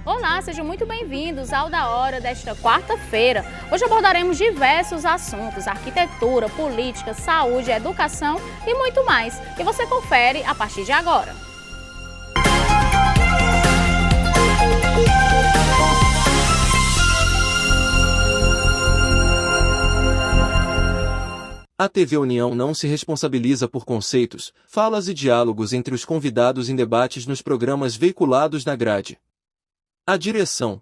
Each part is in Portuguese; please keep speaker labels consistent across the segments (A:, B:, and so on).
A: Olá, sejam muito bem-vindos ao Da Hora desta quarta-feira. Hoje abordaremos diversos assuntos: arquitetura, política, saúde, educação e muito mais. E você confere a partir de agora.
B: A TV União não se responsabiliza por conceitos, falas e diálogos entre os convidados em debates nos programas veiculados na grade. A direção.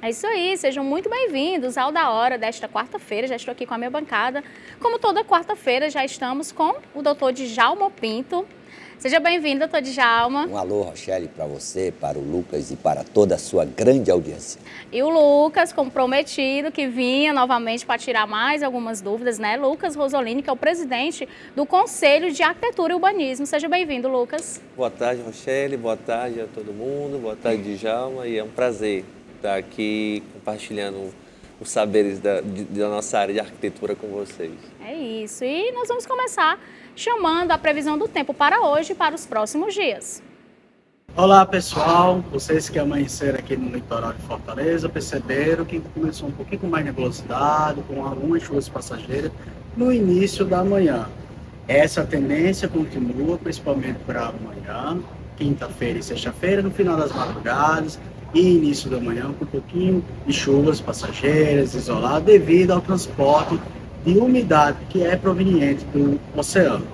A: É isso aí, sejam muito bem-vindos ao Da Hora desta quarta-feira. Já estou aqui com a minha bancada. Como toda quarta-feira, já estamos com o doutor Djalma Pinto. Seja bem-vindo, doutor Djalma.
C: Um alô, Rochelle, para você, para o Lucas e para toda a sua grande audiência.
A: E o Lucas, como prometido, que vinha novamente para tirar mais algumas dúvidas, né? Lucas Rosolini, que é o presidente do Conselho de Arquitetura e Urbanismo. Seja bem-vindo, Lucas.
D: Boa tarde, Rochelle. Boa tarde a todo mundo. Boa tarde, Djalma. E é um prazer estar aqui compartilhando os saberes da nossa área de arquitetura com vocês.
A: É isso. E nós vamos começar chamando a previsão do tempo para hoje e para os próximos dias.
E: Olá, pessoal. Vocês que amanheceram aqui no litoral de Fortaleza perceberam que começou um pouquinho com mais nebulosidade, com algumas chuvas passageiras no início da manhã. Essa tendência continua, principalmente para amanhã, quinta-feira e sexta-feira, no final das madrugadas e início da manhã, com um pouquinho de chuvas passageiras, isoladas, devido ao transporte de umidade que é proveniente do oceano.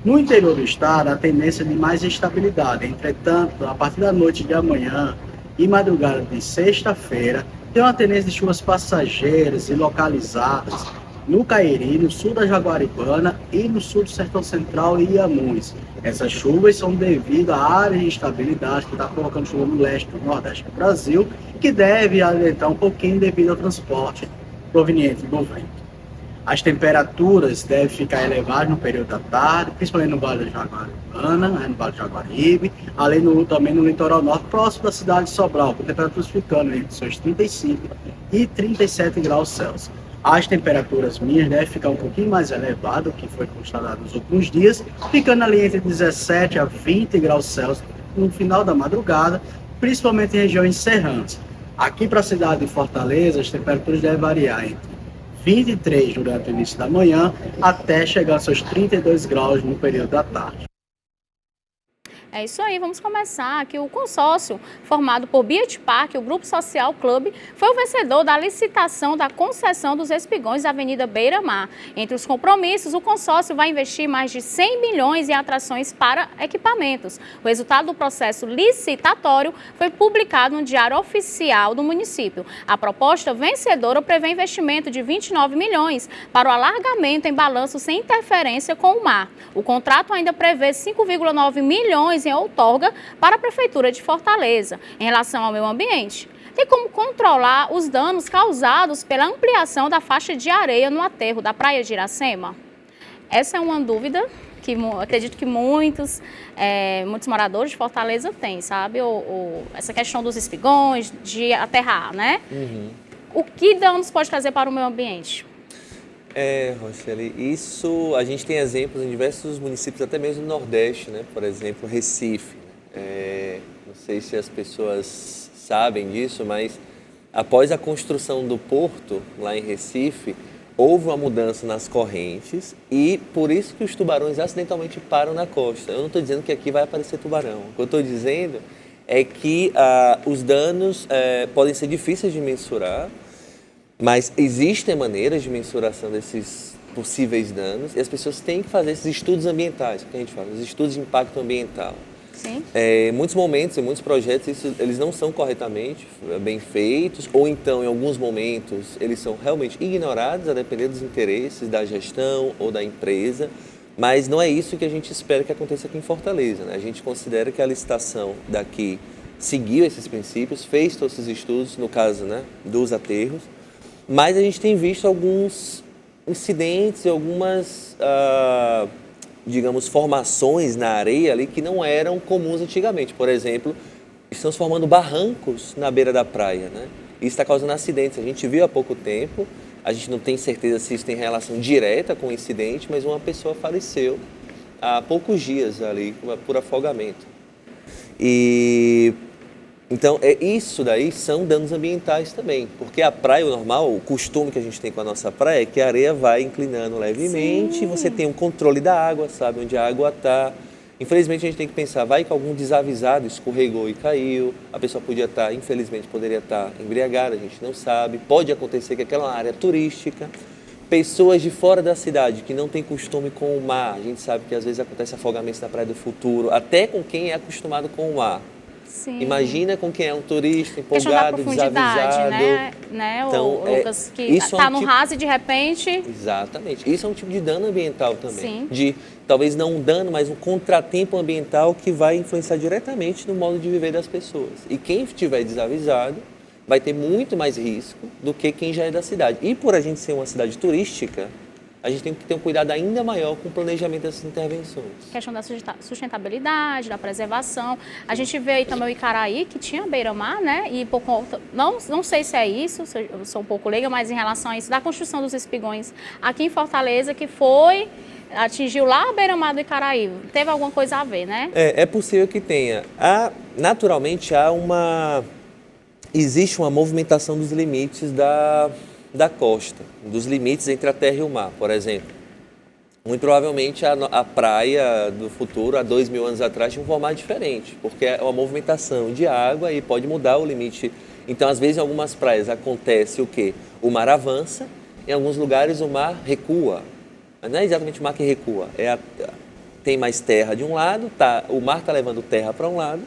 E: No interior do estado, a tendência de mais estabilidade. Entretanto, a partir da noite de amanhã e madrugada de sexta-feira, tem uma tendência de chuvas passageiras e localizadas no Cairi, no sul da Jaguaribana e no sul do Sertão Central e Iamuns. Essas chuvas são devido à área de instabilidade que está provocando chuva no leste e no nordeste do Brasil, que deve aumentar um pouquinho devido ao transporte proveniente do vento. As temperaturas devem ficar elevadas no período da tarde, principalmente no Vale do Jaguaribana, no Vale do Jaguaribe, também no litoral norte, próximo da cidade de Sobral, com temperaturas ficando entre seus 35 e 37 graus Celsius. As temperaturas minhas devem ficar um pouquinho mais elevadas, o que foi constatado nos últimos dias, ficando ali entre 17 a 20 graus Celsius no final da madrugada, principalmente em regiões serranas. Aqui para a cidade de Fortaleza, as temperaturas devem variar entre 23 durante o início da manhã, até chegar aos seus 32 graus no período da tarde.
A: É isso aí, vamos começar aqui. O consórcio formado por Beach Park, o Grupo Social Club, foi o vencedor da licitação da concessão dos espigões da Avenida Beira Mar. Entre os compromissos, o consórcio vai investir mais de 100 milhões em atrações para equipamentos. O resultado do processo licitatório foi publicado no Diário Oficial do município. A proposta vencedora prevê investimento de 29 milhões para o alargamento em balanço sem interferência com o mar. O contrato ainda prevê 5,9 milhões em outorga para a Prefeitura de Fortaleza. Em relação ao meio ambiente, tem como controlar os danos causados pela ampliação da faixa de areia no aterro da Praia de Iracema? Essa é uma dúvida que acredito que muitos moradores de Fortaleza têm, sabe? Essa questão dos espigões, de aterrar, né?
D: Uhum.
A: O que danos pode trazer para o meio ambiente?
D: Rochelle, isso a gente tem exemplos em diversos municípios, até mesmo no Nordeste, né? Por exemplo, Recife. Não sei se as pessoas sabem disso, mas após a construção do porto lá em Recife, houve uma mudança nas correntes e por isso que os tubarões acidentalmente param na costa. Eu não estou dizendo que aqui vai aparecer tubarão. O que eu estou dizendo é que os danos podem ser difíceis de mensurar, mas existem maneiras de mensuração desses possíveis danos e as pessoas têm que fazer esses estudos ambientais, que a gente fala, os estudos de impacto ambiental.
A: Sim.
D: Em muitos momentos, em muitos projetos, eles não são corretamente bem feitos, ou então, em alguns momentos, eles são realmente ignorados, a depender dos interesses da gestão ou da empresa, mas não é isso que a gente espera que aconteça aqui em Fortaleza, né? A gente considera que a licitação daqui seguiu esses princípios, fez todos esses estudos, no caso, né, dos aterros, mas a gente tem visto alguns incidentes e algumas, digamos, formações na areia ali que não eram comuns antigamente. Por exemplo, estamos formando barrancos na beira da praia, né? Isso está causando acidentes. A gente viu há pouco tempo, a gente não tem certeza se isso tem relação direta com o incidente, mas uma pessoa faleceu há poucos dias ali por afogamento. E então, isso daí são danos ambientais também, porque a praia, o normal, o costume que a gente tem com a nossa praia é que a areia vai inclinando levemente,
A: Sim.
D: você tem um controle da água, sabe onde a água está. Infelizmente, a gente tem que pensar, vai que algum desavisado escorregou e caiu, a pessoa podia estar, infelizmente, poderia estar embriagada, a gente não sabe. Pode acontecer que aquela é uma área turística, pessoas de fora da cidade que não têm costume com o mar, a gente sabe que às vezes acontece afogamentos na Praia do Futuro, até com quem é acostumado com o mar.
A: Sim.
D: Imagina com quem é um turista
A: Questão da
D: empolgado,
A: profundidade,
D: desavisado.
A: né,
D: Então,
A: o Lucas, que
D: isso é
A: está
D: um
A: no
D: tipo-
A: raso e de repente...
D: Exatamente. Isso é um tipo de dano ambiental também.
A: Sim.
D: De, talvez não um dano, mas um contratempo ambiental que vai influenciar diretamente no modo de viver das pessoas. E quem estiver desavisado vai ter muito mais risco do que quem já é da cidade. E por a gente ser uma cidade turística, a gente tem que ter um cuidado ainda maior com o planejamento dessas intervenções.
A: Questão da sustentabilidade, da preservação. A gente vê aí também o Icaraí, que tinha beira-mar, né? E por conta, não sei se é isso, eu sou um pouco leiga, mas em relação a isso, da construção dos espigões aqui em Fortaleza, que atingiu lá a beira-mar do Icaraí. Teve alguma coisa a ver, né?
D: É possível que tenha. Naturalmente, existe uma movimentação dos limites da costa, dos limites entre a terra e o mar, por exemplo. Muito provavelmente a praia do futuro, há 2.000 anos atrás, tinha um formato diferente, porque é uma movimentação de água e pode mudar o limite. Então, às vezes, em algumas praias acontece o quê? O mar avança, em alguns lugares o mar recua. Mas não é exatamente o mar que recua, tem mais terra de um lado, o mar está levando terra para um lado,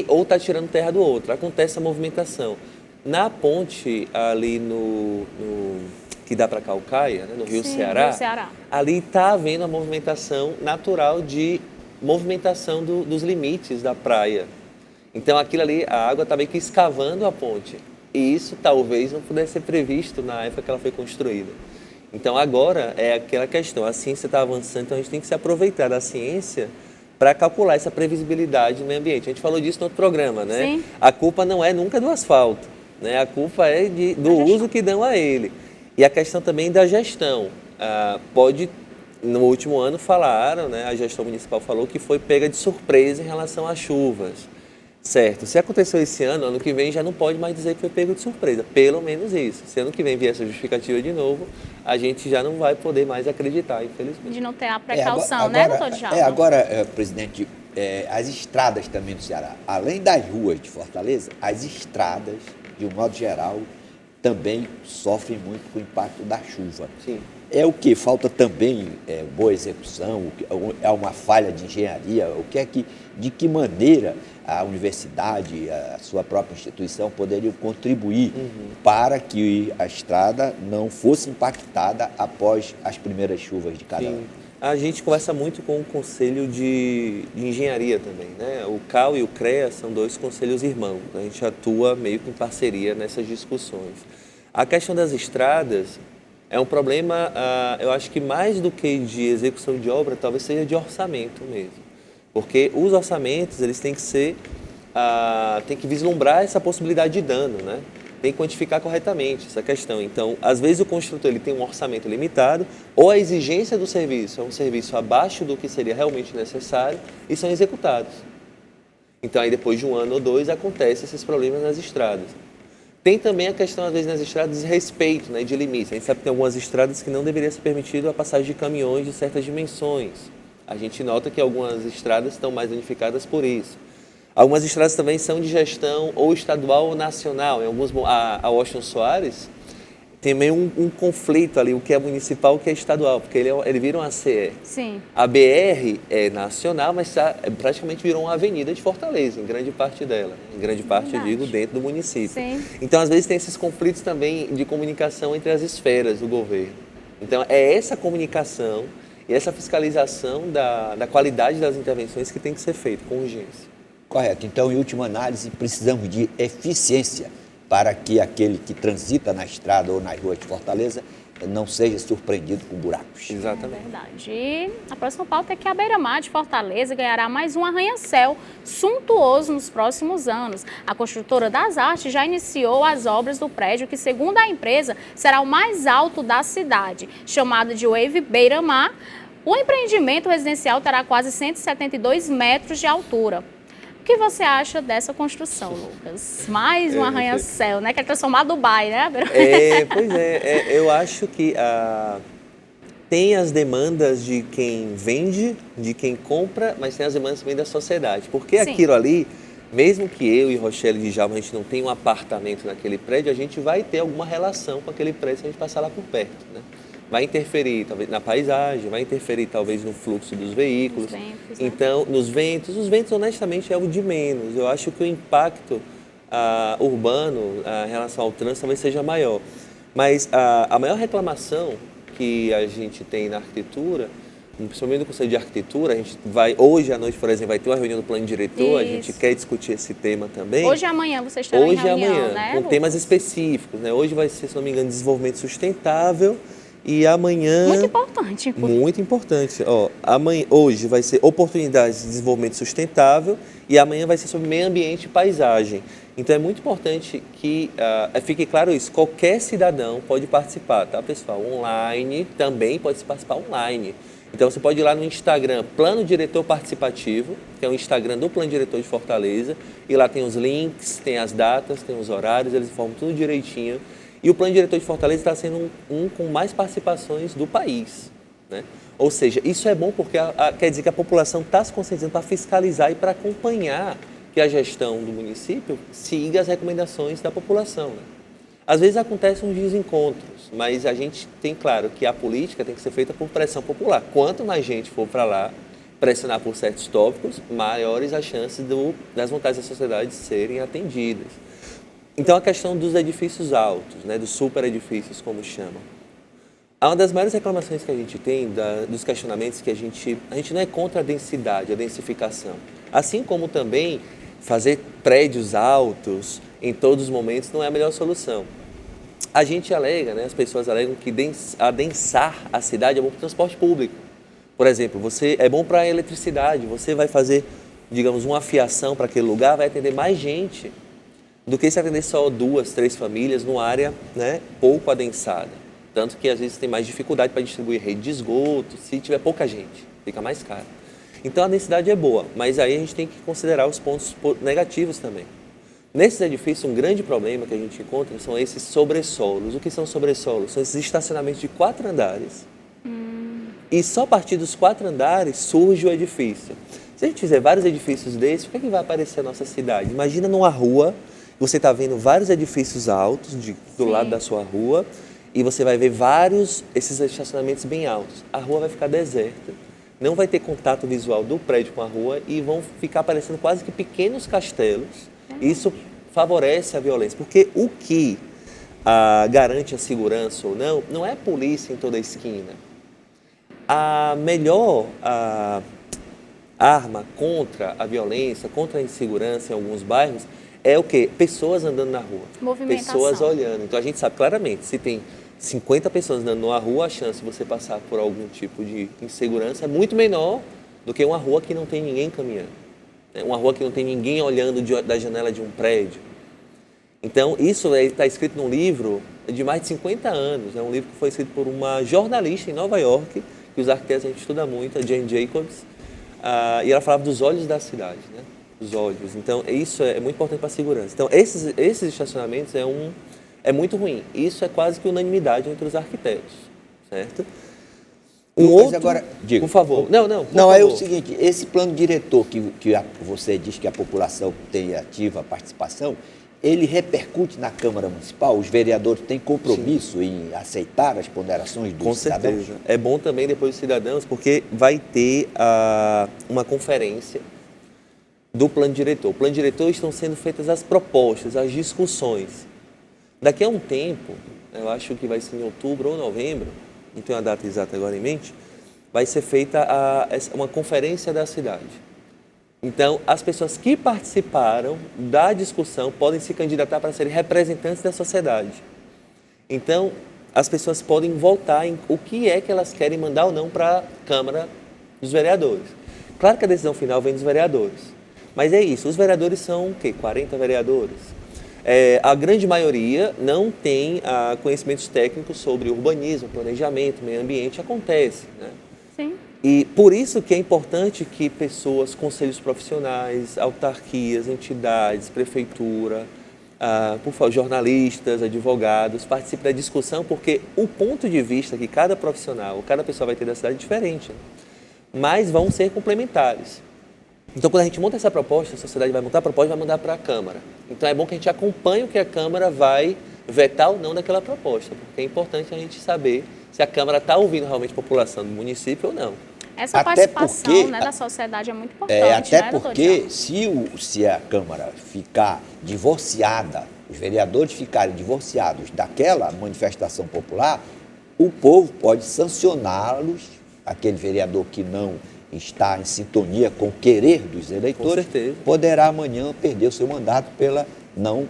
D: ou está tirando terra do outro. Acontece a movimentação. Na ponte ali que dá para Caucaia, né, no Rio
A: Sim,
D: Ceará,
A: Rio Ceará,
D: ali está havendo a movimentação natural de movimentação dos limites da praia. Então aquilo ali, a água está meio que escavando a ponte. E isso talvez não pudesse ser previsto na época que ela foi construída. Então agora é aquela questão, a ciência está avançando, então a gente tem que se aproveitar da ciência para calcular essa previsibilidade no meio ambiente. A gente falou disso no outro programa, né?
A: Sim.
D: A culpa não é nunca do asfalto, né? A culpa é do uso que dão a ele. E a questão também da gestão. No último ano falaram, né? A gestão municipal falou que foi pega de surpresa em relação às chuvas. Certo, se aconteceu esse ano que vem já não pode mais dizer que foi pego de surpresa, pelo menos isso. Se ano que vem vier essa justificativa de novo, a gente já não vai poder mais acreditar, infelizmente.
A: de não ter a precaução, né, doutor Djalma?
C: Agora, presidente, as estradas também do Ceará, além das ruas de Fortaleza, as estradas, de um modo geral, também sofrem muito com o impacto da chuva.
D: Sim.
C: É o que falta também boa execução, é uma falha de engenharia, de que maneira a universidade, a sua própria instituição poderiam contribuir para que a estrada não fosse impactada após as primeiras chuvas de cada ano.
D: A gente conversa muito com o Conselho de Engenharia também, né? O CAU e o CREA são dois conselhos irmãos, a gente atua meio que em parceria nessas discussões. A questão das estradas é um problema, eu acho que mais do que de execução de obra, talvez seja de orçamento mesmo. Porque os orçamentos, eles têm que tem que vislumbrar essa possibilidade de dano, né? Tem que quantificar corretamente essa questão. Então, às vezes o construtor ele tem um orçamento limitado ou a exigência do serviço é um serviço abaixo do que seria realmente necessário e são executados. Então, aí depois de 1 ano ou 2, acontecem esses problemas nas estradas. Tem também a questão, às vezes, nas estradas de respeito, né, de limites. A gente sabe que tem algumas estradas que não deveria ser permitido a passagem de caminhões de certas dimensões. A gente nota que algumas estradas estão mais danificadas por isso. Algumas estradas também são de gestão ou estadual ou nacional. A Washington Soares tem meio um conflito ali, o que é municipal e o que é estadual, porque ele vira uma CE.
A: Sim.
D: A BR é nacional, mas praticamente virou uma avenida de Fortaleza, em grande parte dela. Em grande parte, eu digo, dentro do município.
A: Sim.
D: Então, às vezes, tem esses conflitos também de comunicação entre as esferas do governo. Então, é essa comunicação e essa fiscalização da qualidade das intervenções que tem que ser feita com urgência.
C: Correto. Então, em última análise, precisamos de eficiência para que aquele que transita na estrada ou nas ruas de Fortaleza não seja surpreendido com buracos.
A: É
D: Exatamente.
A: verdade. E a próxima pauta é que a Beira-Mar de Fortaleza ganhará mais um arranha-céu suntuoso nos próximos anos. A construtora das artes já iniciou as obras do prédio que, segundo a empresa, será o mais alto da cidade. Chamado de Wave Beira-Mar, o empreendimento residencial terá quase 172 metros de altura. O que você acha dessa construção, Lucas? Mais um arranha-céu, né? Quer transformar Dubai, né?
D: Pois é, eu acho que tem as demandas de quem vende, de quem compra, mas tem as demandas também da sociedade. Porque
A: Sim.
D: aquilo ali, mesmo que eu e Rochelle de Djalma, a gente não tenha um apartamento naquele prédio, a gente vai ter alguma relação com aquele prédio se a gente passar lá por perto, né? Vai interferir talvez na paisagem, vai interferir talvez no fluxo dos veículos.
A: Nos ventos, né?
D: Então, nos ventos, os ventos honestamente é o de menos. Eu acho que o impacto urbano em relação ao trânsito talvez seja maior. Mas a maior reclamação que a gente tem na arquitetura, principalmente no Conselho de Arquitetura, a gente vai, hoje à noite, por exemplo, vai ter uma reunião do plano diretor, a gente
A: Isso.
D: quer discutir esse tema também.
A: Hoje e amanhã vocês estarão em
D: Hoje e
A: reunião,
D: amanhã,
A: né,
D: com
A: Lucas?
D: temas específicos, né? Hoje vai ser, se não me engano, desenvolvimento sustentável e amanhã...
A: Muito importante.
D: Muito importante. Hoje vai ser oportunidades de desenvolvimento sustentável e amanhã vai ser sobre meio ambiente e paisagem. Então é muito importante que fique claro isso. Qualquer cidadão pode participar, tá, pessoal? Online também pode participar online. Então você pode ir lá no Instagram Plano Diretor Participativo, que é o Instagram do Plano Diretor de Fortaleza, e lá tem os links, tem as datas, tem os horários, eles informam tudo direitinho. E o Plano Diretor de Fortaleza está sendo um com mais participações do país, né? Ou seja, isso é bom porque quer dizer que a população está se conscientizando para fiscalizar e para acompanhar que a gestão do município siga as recomendações da população, né? Às vezes acontecem uns desencontros, mas a gente tem claro que a política tem que ser feita por pressão popular. Quanto mais gente for para lá pressionar por certos tópicos, maiores as chances das vontades da sociedade serem atendidas. Então, a questão dos edifícios altos, né, dos super edifícios, como chamam. Uma das maiores reclamações que a gente tem, dos questionamentos, que a gente não é contra a densidade, a densificação. Assim como também fazer prédios altos em todos os momentos não é a melhor solução. A gente alega, né, as pessoas alegam que adensar a cidade é bom para o transporte público. Por exemplo, é bom para a eletricidade, você vai fazer, digamos, uma fiação para aquele lugar, vai atender mais gente do que se atender só 2, 3 famílias numa área, né, pouco adensada. Tanto que às vezes tem mais dificuldade para distribuir rede de esgoto, se tiver pouca gente, fica mais caro. Então a densidade é boa, mas aí a gente tem que considerar os pontos negativos também. Nesses edifícios, um grande problema que a gente encontra são esses sobressolos. O que são sobressolos? São esses estacionamentos de 4 andares. E só a partir dos 4 andares surge o edifício. Se a gente fizer vários edifícios desses, o que é que vai aparecer na nossa cidade? Imagina numa rua, você está vendo vários edifícios altos do lado da sua rua e você vai ver esses estacionamentos bem altos. A rua vai ficar deserta, não vai ter contato visual do prédio com a rua e vão ficar parecendo quase que pequenos castelos. Isso favorece a violência, porque o que garante a segurança ou não é a polícia em toda a esquina. A melhor arma contra a violência, contra a insegurança em alguns bairros é o quê? Pessoas andando na rua.
A: Movimentação.
D: Pessoas olhando. Então a gente sabe claramente, se tem 50 pessoas andando na rua, a chance de você passar por algum tipo de insegurança é muito menor do que uma rua que não tem ninguém caminhando. Uma rua que não tem ninguém olhando da janela de um prédio. Então isso está escrito num livro de mais de 50 anos. É um livro que foi escrito por uma jornalista em Nova York, que os arquitetos a gente estuda muito, a Jane Jacobs, e ela falava dos olhos da cidade, né? Os olhos. Então, isso é muito importante para a segurança. Então, esses estacionamentos é muito ruim. Isso é quase que unanimidade entre os arquitetos, certo?
C: Mas agora, diga.
D: Por favor. Não,
C: Não,
D: favor.
C: é o seguinte, esse plano diretor que você diz que a população tem ativa participação, ele repercute na Câmara Municipal? Os vereadores têm compromisso em aceitar as ponderações dos
D: Com
C: cidadãos?
D: certeza. É bom também depois dos cidadãos, porque vai ter uma conferência do plano diretor. O plano diretor estão sendo feitas as propostas, as discussões. Daqui a um tempo, eu acho que vai ser em outubro ou novembro, não tenho a data exata agora em mente, vai ser feita uma conferência da cidade. Então, as pessoas que participaram da discussão podem se candidatar para serem representantes da sociedade. Então, as pessoas podem votar em o que é que elas querem mandar ou não para a Câmara dos Vereadores. Claro que a decisão final vem dos vereadores, mas é isso, os vereadores são o quê? 40 vereadores. A grande maioria não tem conhecimentos técnicos sobre urbanismo, planejamento, meio ambiente, acontece, né?
A: Sim.
D: E por isso que é importante que pessoas, conselhos profissionais, autarquias, entidades, prefeitura, por favor, jornalistas, advogados, participem da discussão, porque o ponto de vista que cada profissional, cada pessoa vai ter da cidade é diferente, né? Mas vão ser complementares. Então, quando a gente monta essa proposta, a sociedade vai montar a proposta e vai mandar para a Câmara. Então, é bom que a gente acompanhe o que a Câmara vai vetar ou não daquela proposta, porque é importante a gente saber se a Câmara está ouvindo realmente a população do município ou não.
A: Essa participação, né, da sociedade é muito importante,
C: até
A: né,
C: porque se a Câmara ficar divorciada, os vereadores ficarem divorciados daquela manifestação popular, o povo pode sancioná-los, aquele vereador que não está em sintonia com o querer dos eleitores, poderá amanhã perder o seu mandato pela não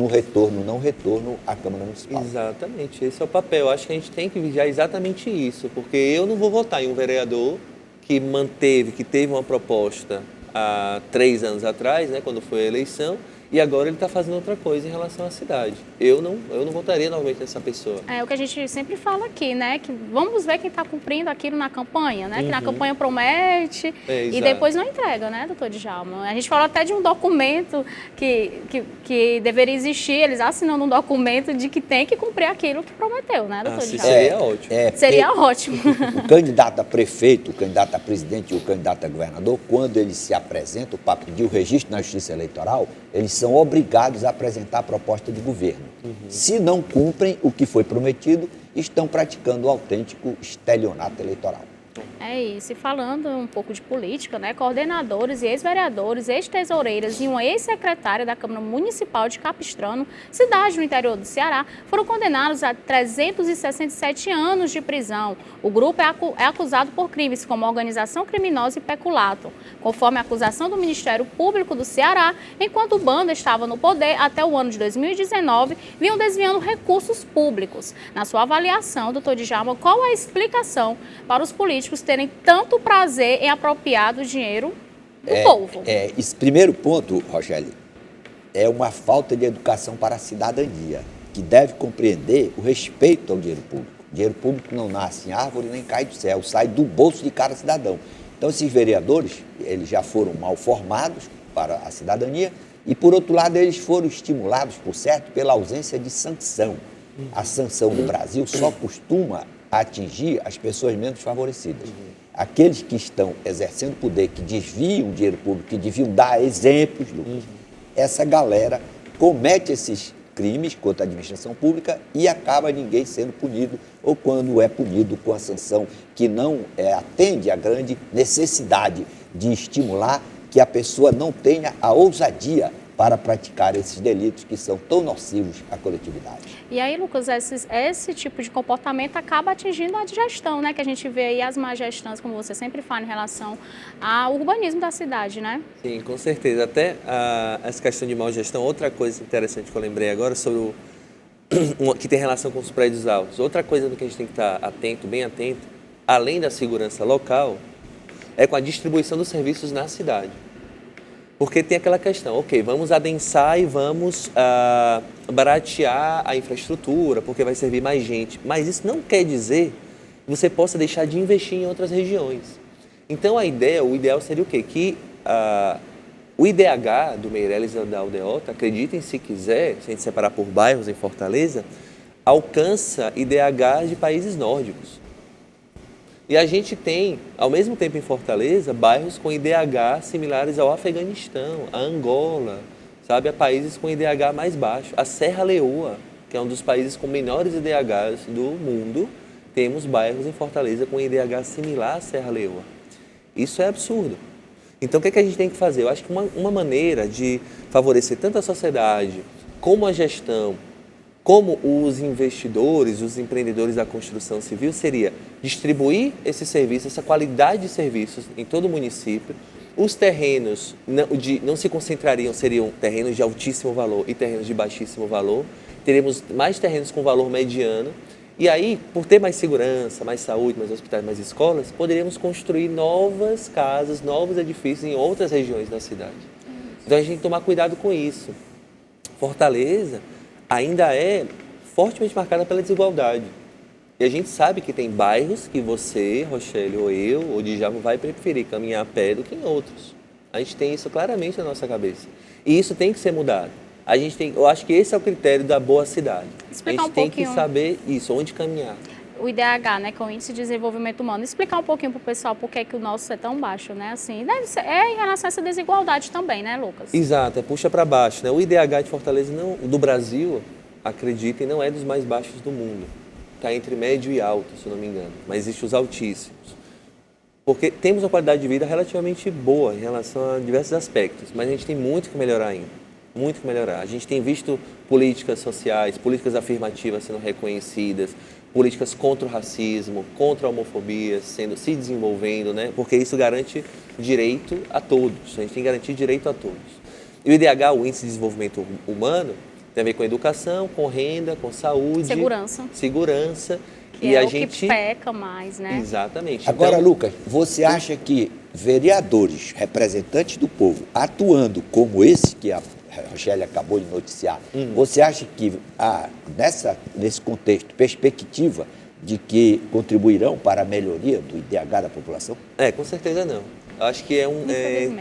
C: retorno à Câmara Municipal.
D: Exatamente, esse é o papel. Eu acho que a gente tem que vigiar exatamente isso, porque eu não vou votar em um vereador que teve uma proposta há 3 anos atrás, né, quando foi a eleição, e agora ele está fazendo outra coisa em relação à cidade. Eu não votaria novamente nessa pessoa.
A: É o que a gente sempre fala aqui, né? Que vamos ver quem está cumprindo aquilo na campanha, né? Que na campanha promete e depois não entrega, né, doutor Djalma? A gente fala até de um documento que deveria existir, eles assinando um documento de que tem que cumprir aquilo que prometeu, né, doutor Djalma?
D: Seria ótimo.
A: Seria ótimo.
C: O candidato a prefeito, o candidato a presidente e o candidato a governador, quando eles se apresentam para pedir o registro na Justiça Eleitoral, eles são obrigados a apresentar a proposta de governo. Se não cumprem o que foi prometido, estão praticando o autêntico estelionato eleitoral.
A: É isso, e falando um pouco de política, né, coordenadores e ex-vereadores, ex-tesoureiras e uma ex-secretária da Câmara Municipal de Capistrano, cidade no interior do Ceará, foram condenados a 367 anos de prisão. O grupo é acusado por crimes como organização criminosa e peculato. Conforme a acusação do Ministério Público do Ceará, enquanto o bando estava no poder até o ano de 2019, vinham desviando recursos públicos. Na sua avaliação, doutor Djalma, qual a explicação para os políticos terem tanto prazer em apropriar do dinheiro do povo?
C: Esse primeiro ponto, Rochelle, é uma falta de educação para a cidadania, que deve compreender o respeito ao dinheiro público. O dinheiro público não nasce em árvore nem cai do céu, sai do bolso de cada cidadão. Então, esses vereadores, eles já foram mal formados para a cidadania e, por outro lado, eles foram estimulados, por certo, pela ausência de sanção. A sanção no Brasil só costuma atingir as pessoas menos favorecidas. Aqueles que estão exercendo poder, que desviam o dinheiro público, que deviam dar exemplos, Lucas, essa galera comete esses crimes contra a administração pública e acaba ninguém sendo punido, ou quando é punido com a sanção que não atende à grande necessidade de estimular que a pessoa não tenha a ousadia para praticar esses delitos que são tão nocivos à coletividade.
A: E aí, Lucas, esse tipo de comportamento acaba atingindo a gestão, né? Que a gente vê aí as má gestões, como você sempre fala, em relação ao urbanismo da cidade, né?
D: Sim, com certeza. Até essa questão de má gestão, outra coisa interessante que eu lembrei agora, sobre que tem relação com os prédios altos. Outra coisa que a gente tem que estar atento, bem atento, além da segurança local, é com a distribuição dos serviços na cidade. Porque tem aquela questão, ok, vamos adensar e vamos baratear a infraestrutura, porque vai servir mais gente. Mas isso não quer dizer que você possa deixar de investir em outras regiões. Então, o ideal seria o quê? Que o IDH do Meireles e da Aldeota, acreditem se quiser, se a gente separar por bairros em Fortaleza, alcança IDH de países nórdicos. E a gente tem, ao mesmo tempo em Fortaleza, bairros com IDH similares ao Afeganistão, a Angola, sabe, a países com IDH mais baixo. A Serra Leoa, que é um dos países com menores IDHs do mundo, temos bairros em Fortaleza com IDH similar à Serra Leoa. Isso é absurdo. Então, o que a gente tem que fazer? Eu acho que uma maneira de favorecer tanto a sociedade como a gestão, como os investidores, os empreendedores da construção civil, seria distribuir esse serviço, essa qualidade de serviços em todo o município. Os terrenos não se concentrariam, seriam terrenos de altíssimo valor e terrenos de baixíssimo valor. Teremos mais terrenos com valor mediano E aí, por ter mais segurança, mais saúde, mais hospitais, mais escolas, poderíamos construir novas casas, novos edifícios em outras regiões da cidade. Então a gente tem que tomar cuidado com isso. Fortaleza ainda é fortemente marcada pela desigualdade. E a gente sabe que tem bairros que você, Rochelle, ou eu, ou Djalma, vai preferir caminhar a pé do que em outros. A gente tem isso claramente na nossa cabeça. E isso tem que ser mudado. Eu acho que esse é o critério da boa cidade.
A: Explicar
D: a gente tem que saber isso, onde caminhar.
A: O IDH, né, que é o Índice de Desenvolvimento Humano, explicar um pouquinho para o pessoal por que é que o nosso é tão baixo, né? Assim, deve ser, em relação a essa desigualdade também, né, Lucas?
D: Exato, puxa para baixo, né? O IDH de Fortaleza, do Brasil, acreditem, não é dos mais baixos do mundo. Está entre médio e alto, se não me engano. Mas existem os altíssimos. Porque temos uma qualidade de vida relativamente boa em relação a diversos aspectos, mas a gente tem muito que melhorar ainda. Muito que melhorar. A gente tem visto políticas sociais, políticas afirmativas sendo reconhecidas, políticas contra o racismo, contra a homofobia se desenvolvendo, né? Porque isso garante direito a todos. A gente tem que garantir direito a todos. E o IDH, o Índice de Desenvolvimento Humano, tem a ver com educação, com renda, com saúde. Segurança.
A: Que e é a gente que peca mais, né?
D: Exatamente.
C: Agora, então, Lucas, você acha que vereadores, representantes do povo, atuando como esse que a Rochelle acabou de noticiar, você acha que há, nesse contexto, perspectiva de que contribuirão para a melhoria do IDH da população?
D: Com certeza não. Eu acho que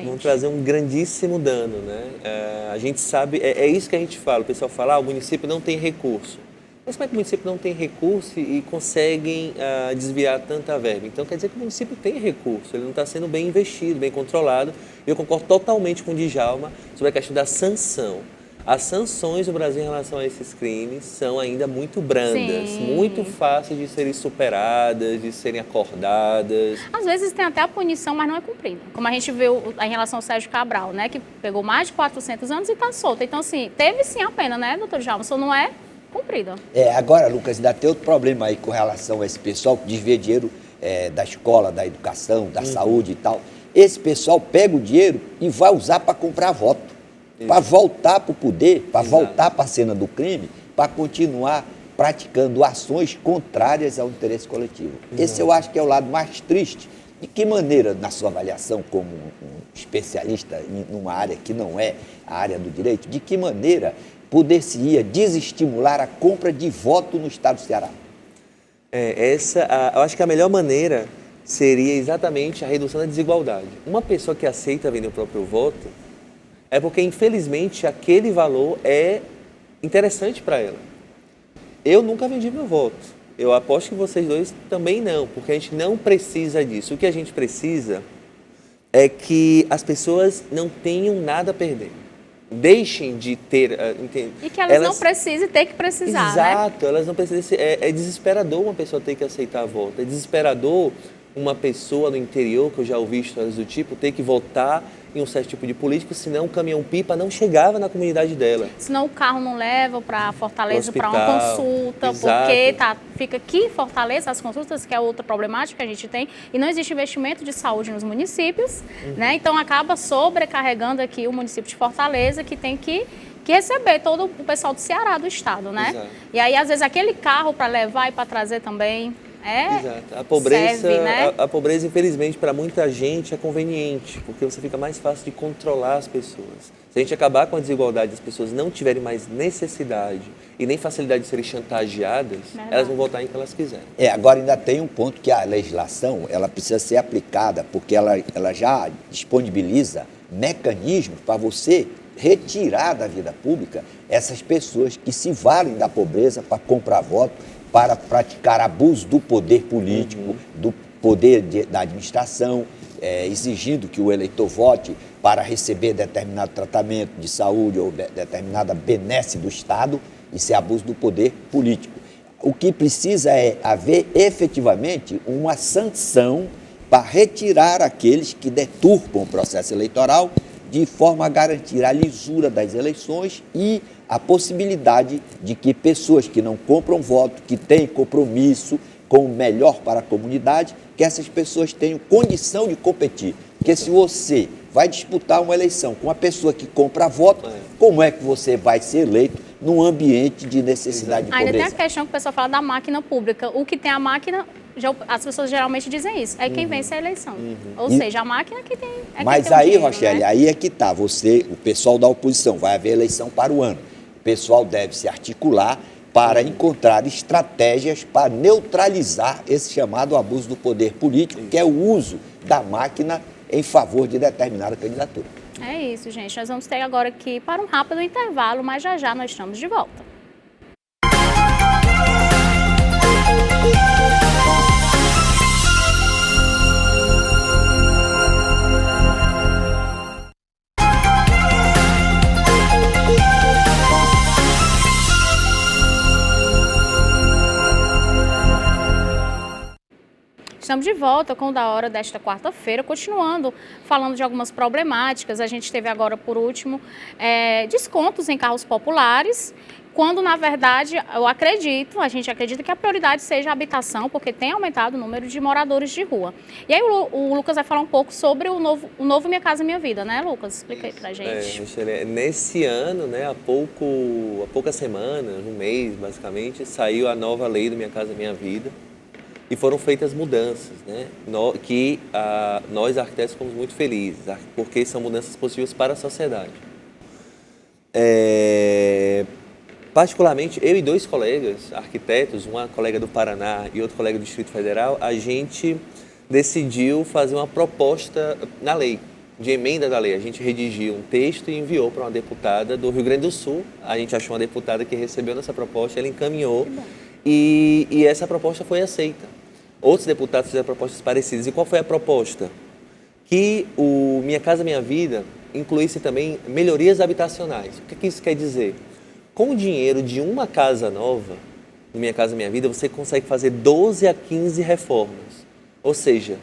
D: vão trazer um grandíssimo dano, né? A gente sabe, é isso que a gente fala, o pessoal fala, o município não tem recurso. Mas como é que o município não tem recurso e conseguem desviar tanta verba? Então quer dizer que o município tem recurso, ele não está sendo bem investido, bem controlado. E eu concordo totalmente com o Djalma sobre a questão da sanção. As sanções do Brasil em relação a esses crimes são ainda muito brandas, muito fáceis de serem superadas, de serem acordadas.
A: Às vezes tem até a punição, mas não é cumprida. Como a gente viu em relação ao Sérgio Cabral, né, que pegou mais de 400 anos e está solto. Então, assim, teve sim a pena, né, doutor Djalma? Só não é cumprida.
C: Agora, Lucas, ainda tem outro problema aí com relação a esse pessoal que desvia dinheiro da escola, da educação, da saúde e tal. Esse pessoal pega o dinheiro e vai usar para comprar voto, para voltar para o poder, para voltar para a cena do crime, para continuar praticando ações contrárias ao interesse coletivo. Esse eu acho que é o lado mais triste. De que maneira, na sua avaliação como um especialista em uma área que não é a área do direito, de que maneira poder-se-ia desestimular a compra de voto no estado do Ceará?
D: Eu acho que a melhor maneira seria exatamente a redução da desigualdade. Uma pessoa que aceita vender o próprio voto é porque, infelizmente, aquele valor é interessante para ela. Eu nunca vendi meu voto. Eu aposto que vocês dois também não, porque a gente não precisa disso. O que a gente precisa é que as pessoas não tenham nada a perder. Deixem de ter...
A: E que elas não precisem ter que precisar,
D: Exato, elas não precisam... É desesperador uma pessoa ter que aceitar voto. É desesperador uma pessoa no interior, que eu já ouvi histórias do tipo, ter que votar em um certo tipo de político, senão o caminhão-pipa não chegava na comunidade dela.
A: Senão o carro não leva para Fortaleza para uma consulta,
D: exato.
A: Porque fica aqui em Fortaleza as consultas, que é outra problemática que a gente tem, e não existe investimento de saúde nos municípios, né? Então acaba sobrecarregando aqui o município de Fortaleza, que tem que receber todo o pessoal do Ceará, do estado, né?
D: Exato.
A: E aí, às vezes, aquele carro para levar e para trazer também...
D: Exato. A pobreza,
A: serve, né?
D: a pobreza, infelizmente, para muita gente é conveniente, porque você fica mais fácil de controlar as pessoas. Se a gente acabar com a desigualdade, as pessoas não tiverem mais necessidade e nem facilidade de serem chantageadas, elas vão votar em que elas quiserem.
C: Agora ainda tem um ponto que a legislação ela precisa ser aplicada, porque ela já disponibiliza mecanismos para você retirar da vida pública essas pessoas que se valem da pobreza para comprar voto, para praticar abuso do poder político, do poder da administração, exigindo que o eleitor vote para receber determinado tratamento de saúde ou determinada benesse do Estado. Isso é abuso do poder político. O que precisa é haver efetivamente uma sanção para retirar aqueles que deturpam o processo eleitoral de forma a garantir a lisura das eleições e a possibilidade de que pessoas que não compram voto, que têm compromisso com o melhor para a comunidade, que essas pessoas tenham condição de competir. Porque se você vai disputar uma eleição com uma pessoa que compra voto, como é que você vai ser eleito num ambiente de necessidade de
A: Ainda tem
C: pobreza.
A: a questão que o pessoal fala da máquina pública. O que tem a máquina, as pessoas geralmente dizem isso, é quem vence a eleição. Ou seja, a máquina que tem
C: Mas
A: quem tem o
C: aí,
A: dinheiro,
C: Rochelle,
A: né?
C: aí é que está, o pessoal da oposição, vai haver eleição para o ano. O pessoal deve se articular para encontrar estratégias para neutralizar esse chamado abuso do poder político, que é o uso da máquina em favor de determinada candidatura.
A: É isso, gente. Nós vamos ter agora aqui para um rápido intervalo, mas já já nós estamos de volta. Estamos de volta com o Da Hora desta quarta-feira, continuando falando de algumas problemáticas. A gente teve agora, por último, descontos em carros populares, quando, na verdade, a gente acredita que a prioridade seja a habitação, porque tem aumentado o número de moradores de rua. E aí o Lucas vai falar um pouco sobre o novo Minha Casa Minha Vida, né, Lucas? Explica aí pra gente.
D: Michele, nesse ano, né, há poucas semanas, um mês, basicamente, saiu a nova lei do Minha Casa Minha Vida. E foram feitas mudanças, né? Nós arquitetos ficamos muito felizes, porque são mudanças positivas para a sociedade. Particularmente, eu e 2 colegas arquitetos, uma colega do Paraná e outro colega do Distrito Federal, a gente decidiu fazer uma proposta na lei, de emenda da lei. A gente redigiu um texto e enviou para uma deputada do Rio Grande do Sul. A gente achou uma deputada que recebeu nossa proposta, ela encaminhou e essa proposta foi aceita. Outros deputados fizeram propostas parecidas. E qual foi a proposta? Que o Minha Casa Minha Vida incluísse também melhorias habitacionais. O que isso quer dizer? Com o dinheiro de uma casa nova, no Minha Casa Minha Vida, você consegue fazer 12 a 15 reformas. Ou seja,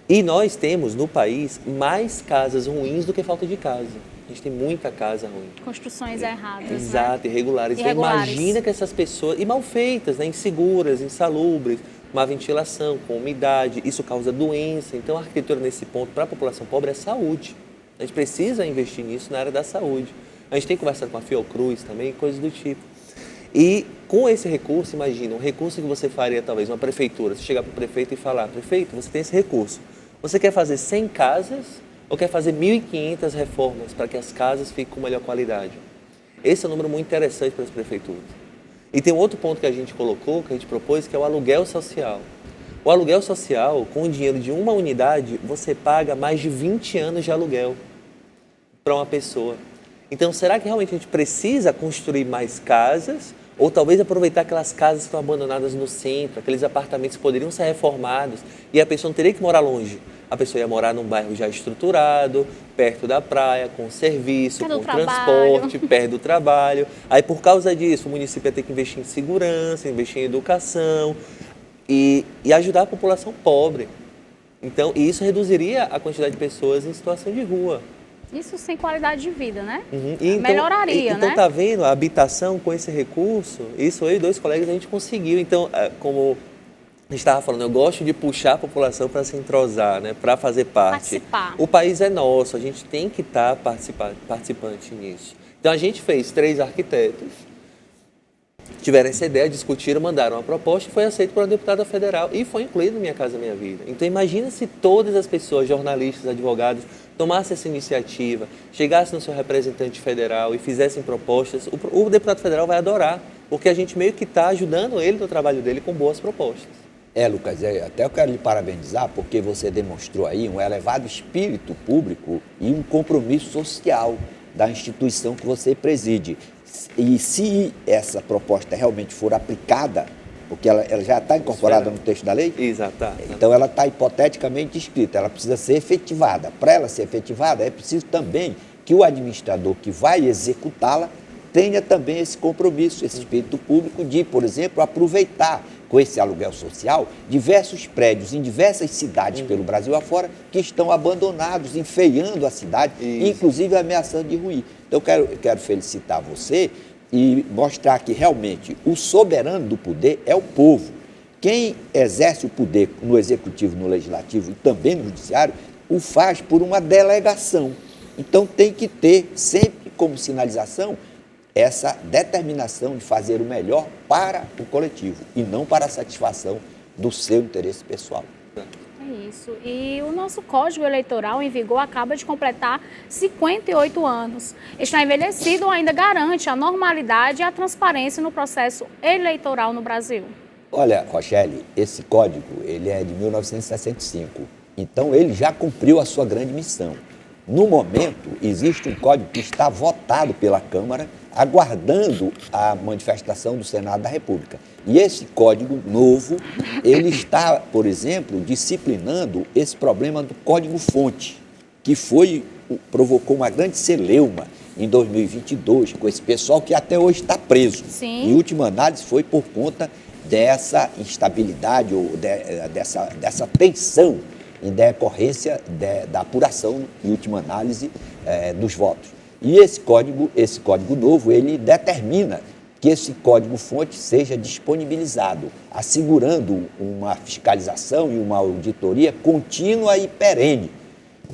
D: e nós temos no país mais casas ruins do que falta de casa. A gente tem muita casa ruim.
A: Construções erradas,
D: Exato,
A: né?
D: irregulares. Então imagina que essas pessoas, e mal feitas, né, inseguras, insalubres, má ventilação, com umidade, isso causa doença. Então a arquitetura nesse ponto para a população pobre é saúde. A gente precisa investir nisso na área da saúde. A gente tem conversado com a Fiocruz também, coisas do tipo. E com esse recurso, imagina, um recurso que você faria talvez uma prefeitura, você chegar para o prefeito e falar, prefeito, você tem esse recurso, você quer fazer 100 casas ou quer fazer 1.500 reformas para que as casas fiquem com melhor qualidade? Esse é um número muito interessante para as prefeituras. E tem um outro ponto que a gente colocou, que a gente propôs, que é o aluguel social. O aluguel social, com o dinheiro de uma unidade, você paga mais de 20 anos de aluguel para uma pessoa. Então, será que realmente a gente precisa construir mais casas? Ou talvez aproveitar aquelas casas que estão abandonadas no centro, aqueles apartamentos que poderiam ser reformados e a pessoa não teria que morar longe. A pessoa ia morar num bairro já estruturado, perto da praia, com serviço, com transporte, perto do trabalho. Aí, por causa disso, o município ia ter que investir em segurança, investir em educação e ajudar a população pobre. Então, isso reduziria a quantidade de pessoas em situação de rua.
A: Isso sem qualidade de vida, né?
D: Então,
A: melhoraria, né?
D: Então, tá vendo? A habitação com esse recurso, isso eu e 2 colegas a gente conseguiu. Então, como a gente estava falando, eu gosto de puxar a população para se entrosar, né? Para fazer parte.
A: Participar.
D: O país é nosso, a gente tem que estar participante nisso. Então, a gente fez 3 arquitetos, tiveram essa ideia, discutiram, mandaram uma proposta e foi aceito por uma deputada federal e foi incluído no Minha Casa Minha Vida. Então, imagina se todas as pessoas, jornalistas, advogados, tomassem essa iniciativa, chegassem no seu representante federal e fizessem propostas. O deputado federal vai adorar, porque a gente meio que está ajudando ele no trabalho dele com boas propostas.
C: Lucas, até eu quero lhe parabenizar, porque você demonstrou aí um elevado espírito público e um compromisso social da instituição que você preside. E se essa proposta realmente for aplicada, porque ela já está incorporada no texto da lei?
D: Exato.
C: Então ela está hipoteticamente escrita, ela precisa ser efetivada. Para ela ser efetivada, é preciso também que o administrador que vai executá-la tenha também esse compromisso, esse espírito público de, por exemplo, aproveitar com esse aluguel social diversos prédios em diversas cidades pelo Brasil afora que estão abandonados, enfeiando a cidade, inclusive ameaçando de ruir. Então eu quero felicitar você e mostrar que realmente o soberano do poder é o povo. Quem exerce o poder no executivo, no legislativo e também no judiciário, o faz por uma delegação. Então tem que ter sempre como sinalização essa determinação de fazer o melhor para o coletivo e não para a satisfação do seu interesse pessoal.
A: É isso. E o nosso Código Eleitoral em vigor acaba de completar 58 anos. Está envelhecido ainda garante a normalidade e a transparência no processo eleitoral no Brasil.
C: Olha, Rochelle, esse código ele é de 1965, então ele já cumpriu a sua grande missão. No momento, existe um código que está votado pela Câmara, aguardando a manifestação do Senado da República. E esse código novo, ele está, por exemplo, disciplinando esse problema do código-fonte, que provocou uma grande celeuma em 2022, com esse pessoal que até hoje está preso.
A: Sim.
C: Em última análise, foi por conta dessa instabilidade ou dessa tensão em decorrência da apuração, em última análise, dos votos. E esse código novo, ele determina que esse código-fonte seja disponibilizado, assegurando uma fiscalização e uma auditoria contínua e perene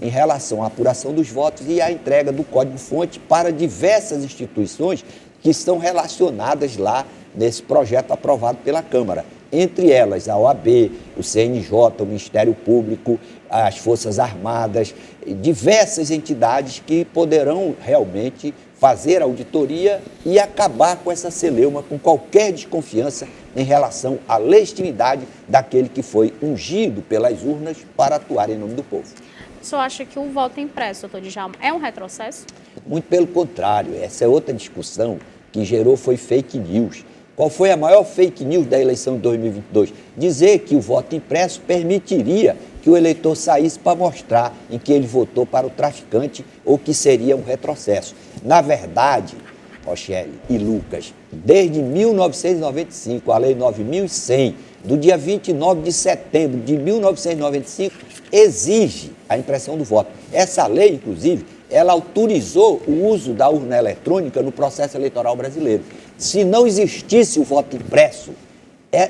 C: em relação à apuração dos votos e à entrega do código-fonte para diversas instituições que estão relacionadas lá nesse projeto aprovado pela Câmara. Entre elas, a OAB, o CNJ, o Ministério Público, as Forças Armadas, diversas entidades que poderão realmente fazer auditoria e acabar com essa celeuma, com qualquer desconfiança em relação à legitimidade daquele que foi ungido pelas urnas para atuar em nome do povo.
A: O senhor acha que o voto impresso, doutor Djalma, é um retrocesso?
C: Muito pelo contrário, essa é outra discussão que foi fake news. Qual foi a maior fake news da eleição de 2022? Dizer que o voto impresso permitiria que o eleitor saísse para mostrar em que ele votou para o traficante ou que seria um retrocesso. Na verdade, Rochelle e Lucas, desde 1995, a Lei 9.100, do dia 29 de setembro de 1995, exige a impressão do voto. Essa lei, inclusive, ela autorizou o uso da urna eletrônica no processo eleitoral brasileiro. Se não existisse o voto impresso,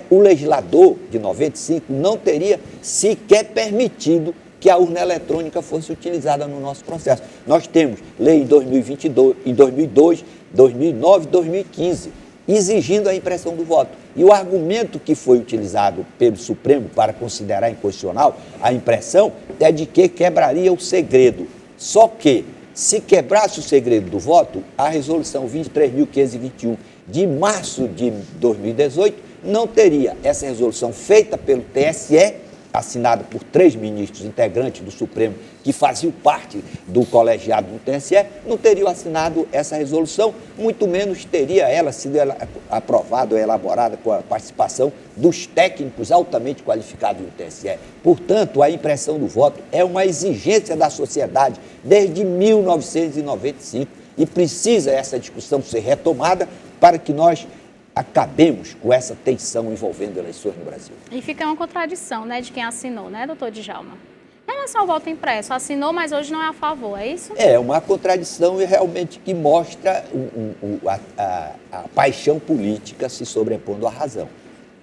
C: o legislador de 95 não teria sequer permitido que a urna eletrônica fosse utilizada no nosso processo. Nós temos lei em 2022, em 2002, 2009 e 2015, exigindo a impressão do voto. E o argumento que foi utilizado pelo Supremo para considerar inconstitucional a impressão é de que quebraria o segredo. Só que, se quebrasse o segredo do voto, a resolução 23.521 de março de 2018 não teria essa resolução feita pelo TSE, assinada por 3 ministros integrantes do Supremo que faziam parte do colegiado do TSE, não teriam assinado essa resolução, muito menos teria ela sido aprovada ou elaborada com a participação dos técnicos altamente qualificados do TSE. Portanto, a impressão do voto é uma exigência da sociedade desde 1995 e precisa essa discussão ser retomada para que nós acabemos com essa tensão envolvendo eleições no Brasil.
A: E fica uma contradição, né, de quem assinou, né, doutor Djalma? Em relação ao voto impresso, assinou, mas hoje não é a favor, é isso?
C: É uma contradição e realmente que mostra a paixão política se sobrepondo à razão.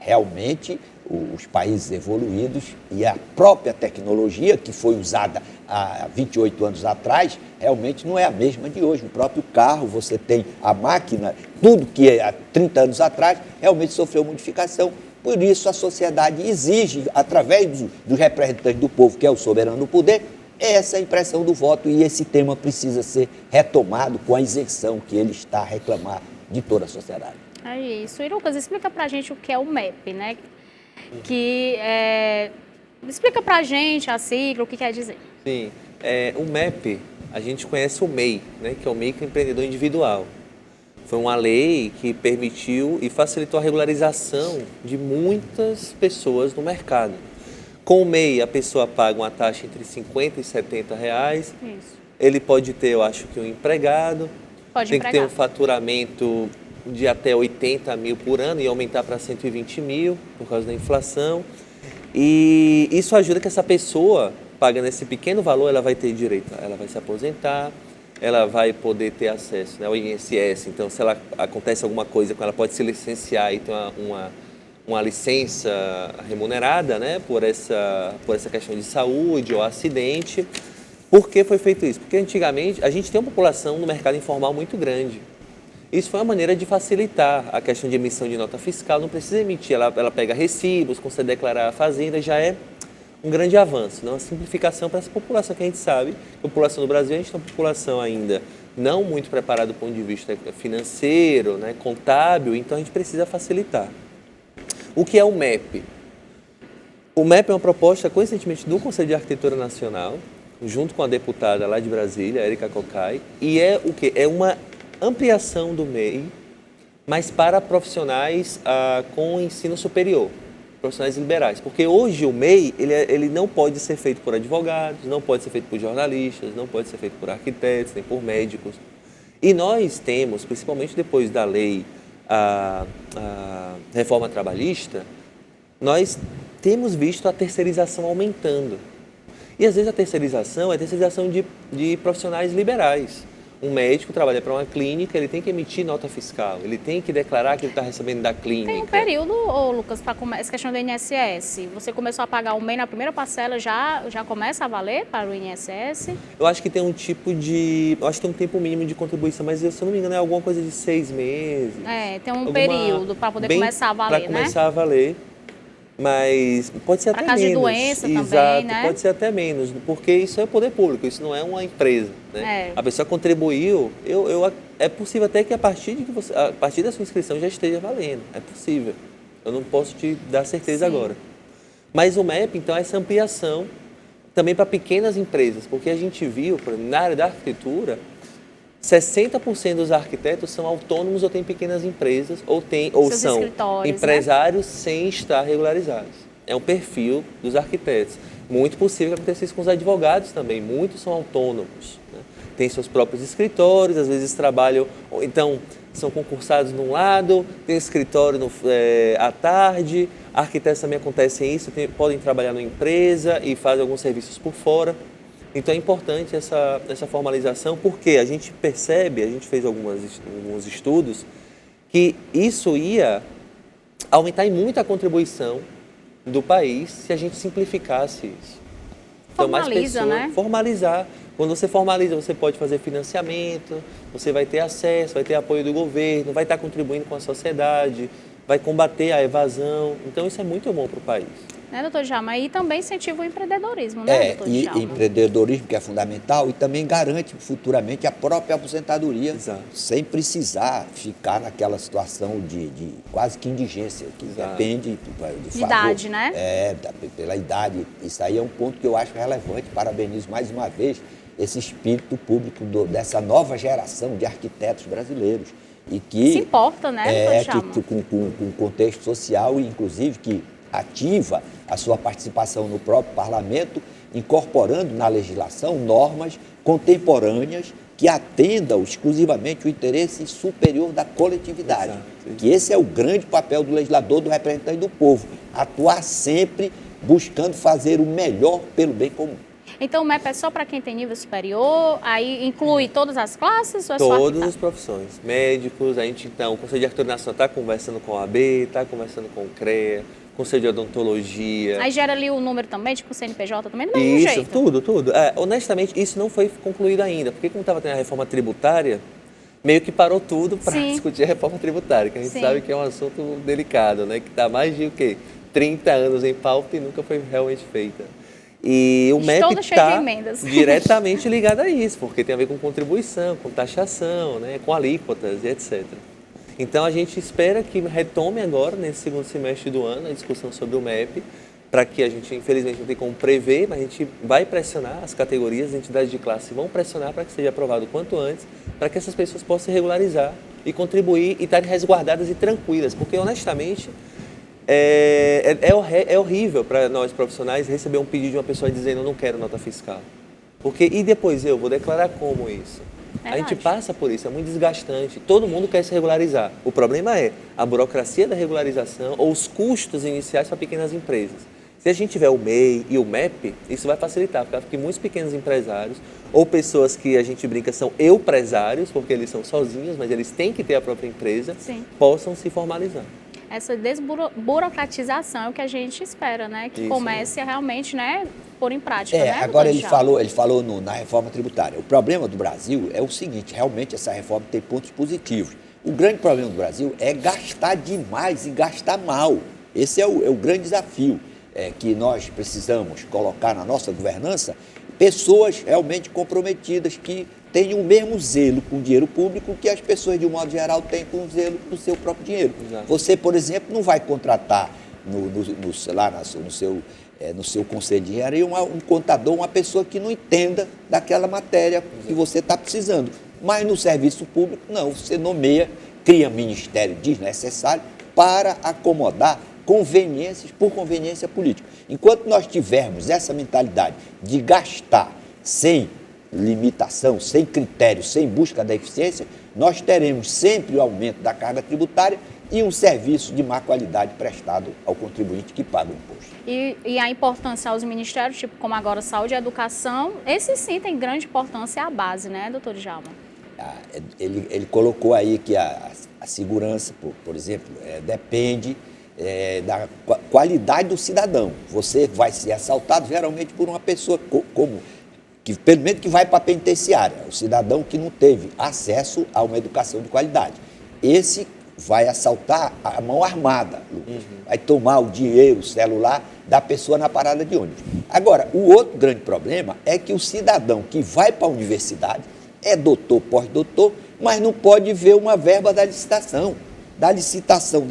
C: Realmente, os países evoluídos e a própria tecnologia que foi usada há 28 anos atrás, realmente não é a mesma de hoje. O próprio carro, você tem a máquina, tudo que há 30 anos atrás realmente sofreu modificação. Por isso, a sociedade exige, através dos representantes do povo, que é o soberano do poder, essa impressão do voto, e esse tema precisa ser retomado com a isenção que ele está a reclamar de toda a sociedade.
A: É isso. E Lucas, explica pra gente o que é o MEP, né? Explica pra gente a sigla, o que quer dizer.
D: Sim, o MEP, a gente conhece o MEI, né, que é o microempreendedor individual. Foi uma lei que permitiu e facilitou a regularização de muitas pessoas no mercado. Com o MEI, a pessoa paga uma taxa entre 50 e 70 reais.
A: Isso.
D: Ele pode ter, eu acho que um empregado.
A: Tem
D: que ter um faturamento de até 80 mil por ano e aumentar para 120 mil por causa da inflação. E isso ajuda que essa pessoa, pagando esse pequeno valor, ela vai ter direito, ela vai se aposentar, ela vai poder ter acesso, né, ao INSS. Então, se acontece alguma coisa com ela, pode se licenciar e ter uma licença remunerada, né, por essa questão de saúde ou acidente. Por que foi feito isso? Porque antigamente a gente tem uma população no mercado informal muito grande. Isso foi uma maneira de facilitar a questão de emissão de nota fiscal, não precisa emitir, ela pega recibos, consegue declarar a fazenda, já é um grande avanço, uma simplificação para essa população que a gente sabe, a população do Brasil, a gente tem uma população ainda não muito preparada do ponto de vista financeiro, né, contábil, então a gente precisa facilitar. O que é o MEP? O MEP é uma proposta, coincidentemente, do Conselho de Arquitetura Nacional, junto com a deputada lá de Brasília, Érica Cocai, e é o quê? É uma ampliação do MEI, mas para profissionais com ensino superior, profissionais liberais. Porque hoje o MEI ele não pode ser feito por advogados, não pode ser feito por jornalistas, não pode ser feito por arquitetos, nem por médicos. E nós temos, principalmente depois da lei, a reforma trabalhista, nós temos visto a terceirização aumentando. E às vezes a terceirização é terceirização de profissionais liberais. Um médico trabalha para uma clínica, ele tem que emitir nota fiscal, ele tem que declarar que ele está recebendo da clínica.
A: Tem um período, Lucas, para essa questão do INSS. Você começou a pagar o MEI na primeira parcela, já começa a valer para o INSS?
D: Eu acho que tem um tempo mínimo de contribuição, mas se eu não me engano é alguma coisa de 6 meses.
A: Tem um período para poder começar a valer, né?
D: Para começar a valer. Mas pode ser até menos.
A: Para caso de doença
D: Exato,
A: também, né?
D: Pode ser até menos, porque isso é poder público, isso não é uma empresa, né? A pessoa contribuiu, é possível até que a partir da sua inscrição já esteja valendo, é possível. Eu não posso te dar certeza agora. Mas o MEP, então, é essa ampliação também para pequenas empresas, porque a gente viu, por exemplo, na área da arquitetura, 60% dos arquitetos são autônomos ou têm pequenas empresas ou são empresários, né, sem estar regularizados. É um perfil dos arquitetos. Muito possível que aconteça isso com os advogados também. Muitos são autônomos, né? Têm seus próprios escritórios, às vezes trabalham, ou então são concursados num lado, tem escritório à tarde. Arquitetos também acontecem isso, podem trabalhar numa empresa e fazem alguns serviços por fora. Então é importante essa formalização, porque a gente percebe, a gente fez alguns estudos, que isso ia aumentar em muito a contribuição do país se a gente simplificasse isso. Então,
A: formaliza, né?
D: Formalizar. Quando você formaliza, você pode fazer financiamento, você vai ter acesso, vai ter apoio do governo, vai estar contribuindo com a sociedade, vai combater a evasão. Então isso é muito bom para o país.
A: Né, doutor Djalma? E também incentiva o empreendedorismo, né, doutor Djalma?
C: Empreendedorismo que é fundamental e também garante futuramente a própria aposentadoria.
D: Exato.
C: Sem precisar ficar naquela situação de quase que indigência, que depende de favor,
A: idade, né?
C: Pela idade. Isso aí é um ponto que eu acho relevante. Parabenizo mais uma vez esse espírito público dessa nova geração de arquitetos brasileiros. E que
A: se importa, né, doutor Djalma?
C: Com o contexto social, inclusive que ativa a sua participação no próprio parlamento, incorporando na legislação normas contemporâneas que atendam exclusivamente o interesse superior da coletividade. Exato. Que esse é o grande papel do legislador, do representante do povo, atuar sempre buscando fazer o melhor pelo bem comum.
A: Então o MEP é só para quem tem nível superior, aí inclui todas as classes? Ou é
D: todas as profissões, médicos, o Conselho de Arquitetura Nacional está conversando com a OAB, está conversando com o CREA, Conselho de Odontologia.
A: Aí gera ali o número também, tipo o CNPJ também, do mesmo jeito?
D: Isso, tudo. Honestamente, isso não foi concluído ainda, porque como estava tendo a reforma tributária, meio que parou tudo para discutir a reforma tributária, que a gente sabe que é um assunto delicado, né? Que está mais de 30 anos em pauta e nunca foi realmente feita. E o MEP está diretamente ligado a isso, porque tem a ver com contribuição, com taxação, né? Com alíquotas e etc. Então, a gente espera que retome agora, nesse segundo semestre do ano, a discussão sobre o MEP, para que a gente, infelizmente, não tem como prever, mas a gente vai pressionar as categorias, as entidades de classe vão pressionar para que seja aprovado o quanto antes, para que essas pessoas possam se regularizar e contribuir e estarem resguardadas e tranquilas, porque, honestamente, é horrível para nós profissionais receber um pedido de uma pessoa dizendo eu não quero nota fiscal. E depois eu vou declarar como isso? A gente passa por isso, é muito desgastante. Todo mundo quer se regularizar. O problema é a burocracia da regularização ou os custos iniciais para pequenas empresas. Se a gente tiver o MEI e o MEP, isso vai facilitar, porque muitos pequenos empresários ou pessoas que a gente brinca são eupresários, porque eles são sozinhos, mas eles têm que ter a própria empresa, possam se formalizar.
A: Essa desburocratização é o que a gente espera, né? Que comece a realmente, né, pôr em prática, né?
C: Agora ele falou na reforma tributária. O problema do Brasil é o seguinte, realmente essa reforma tem pontos positivos, O grande problema do Brasil é gastar demais e gastar mal. Esse é o grande desafio que nós precisamos colocar na nossa governança, pessoas realmente comprometidas que tenham o mesmo zelo com o dinheiro público que as pessoas, de um modo geral, têm com o zelo do seu próprio dinheiro.
D: Exato.
C: Você, por exemplo, não vai contratar no seu conselho de engenharia um contador, uma pessoa que não entenda daquela matéria que você está precisando. Mas no serviço público, não, você nomeia, cria ministério desnecessário para acomodar conveniências por conveniência política. Enquanto nós tivermos essa mentalidade de gastar sem limitação, sem critério, sem busca da eficiência, nós teremos sempre o aumento da carga tributária e um serviço de má qualidade prestado ao contribuinte que paga o imposto.
A: E a importância aos ministérios, tipo como agora saúde e educação, esse sim tem grande importância à base, né, doutor Djalma?
C: Ele colocou aí que a segurança, por exemplo, depende da qualidade do cidadão. Você vai ser assaltado geralmente por uma pessoa pelo menos que vai para a penitenciária, o cidadão que não teve acesso a uma educação de qualidade. Esse vai assaltar a mão armada, Lucas. Vai tomar o dinheiro, o celular da pessoa na parada de ônibus. Agora, o outro grande problema é que o cidadão que vai para a universidade é doutor, pós-doutor, mas não pode ver uma verba da licitação da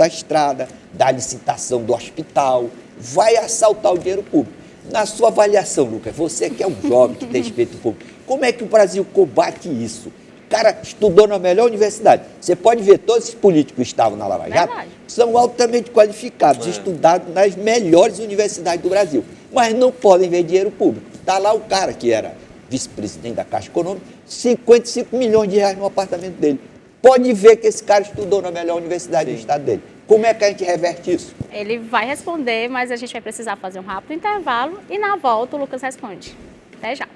C: estrada, da licitação do hospital, vai assaltar o dinheiro público. Na sua avaliação, Lucas, você que é um jovem que tem respeito público, como é que o Brasil combate isso? O cara estudou na melhor universidade. Você pode ver, todos os políticos que estavam na Lava Jato são altamente qualificados, estudados nas melhores universidades do Brasil, mas não podem ver dinheiro público. Está lá o cara que era vice-presidente da Caixa Econômica, 55 milhões de reais no apartamento dele. Pode ver que esse cara estudou na melhor universidade do estado dele. Como é que a gente reverte isso?
A: Ele vai responder, mas a gente vai precisar fazer um rápido intervalo e na volta o Lucas responde. Até já.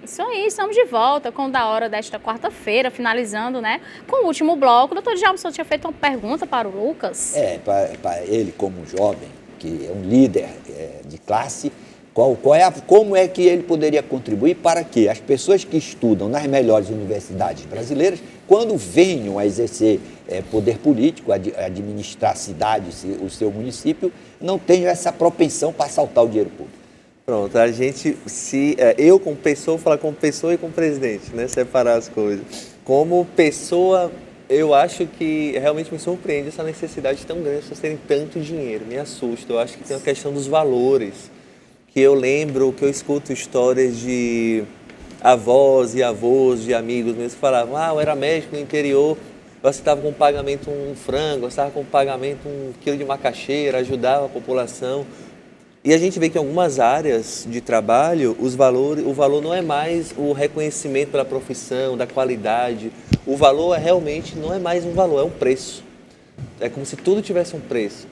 A: Isso aí, estamos de volta com o Da Hora desta quarta-feira, finalizando, né, com o último bloco. Doutor Djalma, o senhor tinha feito uma pergunta para o Lucas?
C: Para ele, como um jovem, que é um líder de classe, como é que ele poderia contribuir para que as pessoas que estudam nas melhores universidades brasileiras, quando venham a exercer poder político, administrar a cidade, o seu município, não tenham essa propensão para assaltar o dinheiro público?
D: Pronto, a gente, eu como pessoa, falar como pessoa e como presidente, né, separar as coisas. Como pessoa, eu acho que realmente me surpreende essa necessidade tão grande de vocês terem tanto dinheiro, me assusta. Eu acho que tem uma questão dos valores, que eu lembro, que eu escuto histórias de avós e avós, de amigos mesmo, que falavam, eu era médico no interior, você estava com pagamento um frango, você estava com pagamento 1 quilo de macaxeira, ajudava a população. E a gente vê que em algumas áreas de trabalho, o valor não é mais o reconhecimento pela profissão, da qualidade. O valor realmente não é mais um valor, é um preço. É como se tudo tivesse um preço.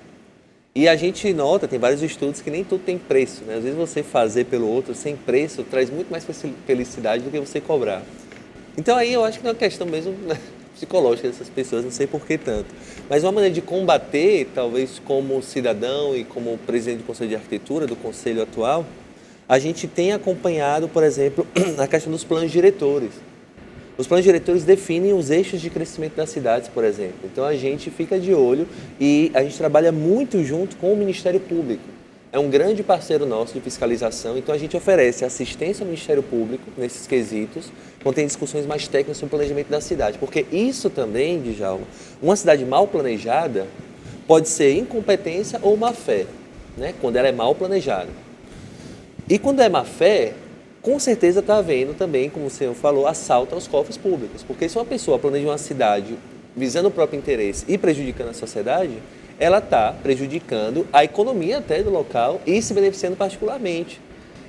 D: E a gente nota, tem vários estudos, que nem tudo tem preço, né? Às vezes você fazer pelo outro sem preço traz muito mais felicidade do que você cobrar. Então aí eu acho que é uma questão mesmo psicológica dessas pessoas, não sei por que tanto. Mas uma maneira de combater, talvez como cidadão e como presidente do Conselho de Arquitetura, do Conselho atual, a gente tem acompanhado, por exemplo, a questão dos planos diretores. Os planos diretores definem os eixos de crescimento das cidades, por exemplo. Então a gente fica de olho e a gente trabalha muito junto com o Ministério Público. É um grande parceiro nosso de fiscalização, então a gente oferece assistência ao Ministério Público nesses quesitos, quando tem discussões mais técnicas sobre o planejamento da cidade. Porque isso também, Djalma, uma cidade mal planejada pode ser incompetência ou má-fé, né? Quando ela é mal planejada. E quando é má-fé, com certeza está havendo também, como o senhor falou, assalto aos cofres públicos. Porque se uma pessoa planeja uma cidade visando o próprio interesse e prejudicando a sociedade, ela está prejudicando a economia até do local e se beneficiando particularmente.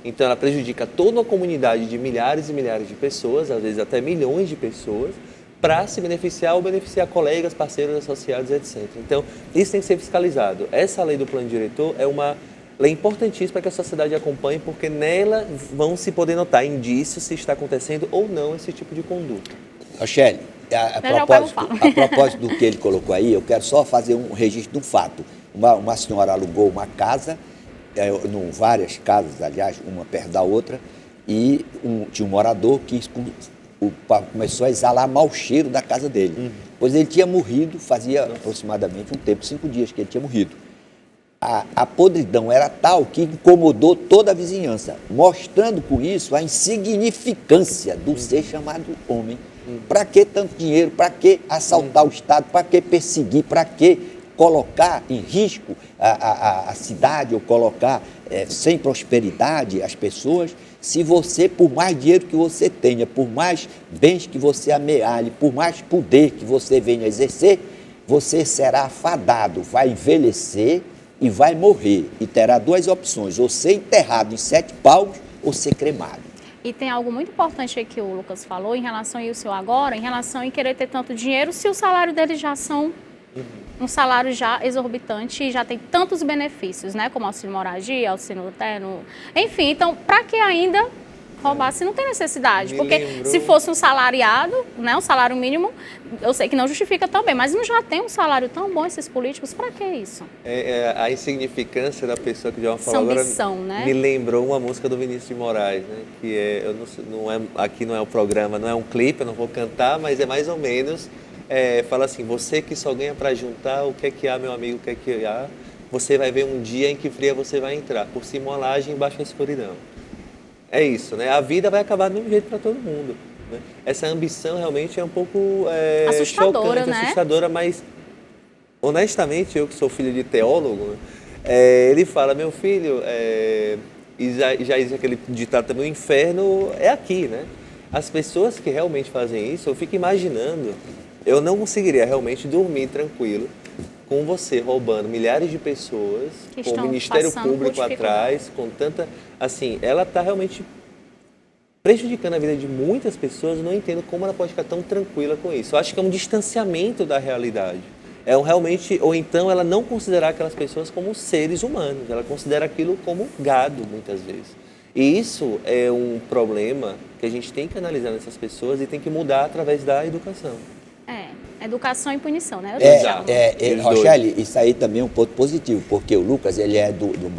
D: Então ela prejudica toda uma comunidade de milhares e milhares de pessoas, às vezes até milhões de pessoas, para se beneficiar ou beneficiar colegas, parceiros associados, etc. Então isso tem que ser fiscalizado. Essa lei do plano diretor é uma ela é importantíssima para que a sociedade acompanhe, porque nela vão se poder notar indícios se está acontecendo ou não esse tipo de conduta.
C: Rochelle, a propósito do que ele colocou aí, eu quero só fazer um registro de um fato. Uma senhora alugou uma casa, várias casas, aliás, uma perto da outra, e tinha um morador que começou a exalar mau cheiro da casa dele. Pois ele tinha morrido, fazia aproximadamente 5 dias que ele tinha morrido. A podridão era tal que incomodou toda a vizinhança, mostrando com isso a insignificância do ser chamado homem. Para que tanto dinheiro? Para que assaltar o Estado? Para que perseguir? Para que colocar em risco a cidade ou colocar sem prosperidade as pessoas? Se você, por mais dinheiro que você tenha, por mais bens que você amealhe, por mais poder que você venha exercer, você será afadado, vai envelhecer e vai morrer. E terá 2 opções, ou ser enterrado em 7 palmos ou ser cremado.
A: E tem algo muito importante aí que o Lucas falou em relação ao seu agora, em relação a querer ter tanto dinheiro, se o salário dele já são um salário já exorbitante e já tem tantos benefícios, né? Como auxílio moradia, auxílio terno, enfim. Então, para que ainda roubar se não tem necessidade? Porque se fosse um salariado, né, um salário mínimo, eu sei que não justifica também, mas não já tem um salário tão bom esses políticos, para que isso?
D: A insignificância da pessoa que já falou agora
A: ambição, né?
D: Me lembrou uma música do Vinícius de Moraes, né? Que aqui não é o programa, não é um clipe, eu não vou cantar, mas é mais ou menos, fala assim, você que só ganha para juntar, o que é que há, meu amigo, o que é que há? Você vai ver um dia em que fria você vai entrar, por cima uma laje, embaixo a escuridão. É isso, né? A vida vai acabar do mesmo jeito para todo mundo, né? Essa ambição realmente é um pouco
A: assustadora,
D: chocante,
A: né?
D: assustadora, mas honestamente, eu que sou filho de teólogo, né? Ele fala, meu filho, e já existe aquele ditado também, o inferno é aqui, né? As pessoas que realmente fazem isso, eu fico imaginando, eu não conseguiria realmente dormir tranquilo com você roubando milhares de pessoas, com o Ministério Público atrás, com tanta... Assim, ela está realmente prejudicando a vida de muitas pessoas, eu não entendo como ela pode ficar tão tranquila com isso. Eu acho que é um distanciamento da realidade. Realmente, ou então ela não considerar aquelas pessoas como seres humanos, ela considera aquilo como gado, muitas vezes. E isso é um problema que a gente tem que analisar nessas pessoas e tem que mudar através da educação.
A: Educação e punição, né?
C: Rochelle, isso aí também é um ponto positivo, porque o Lucas, ele é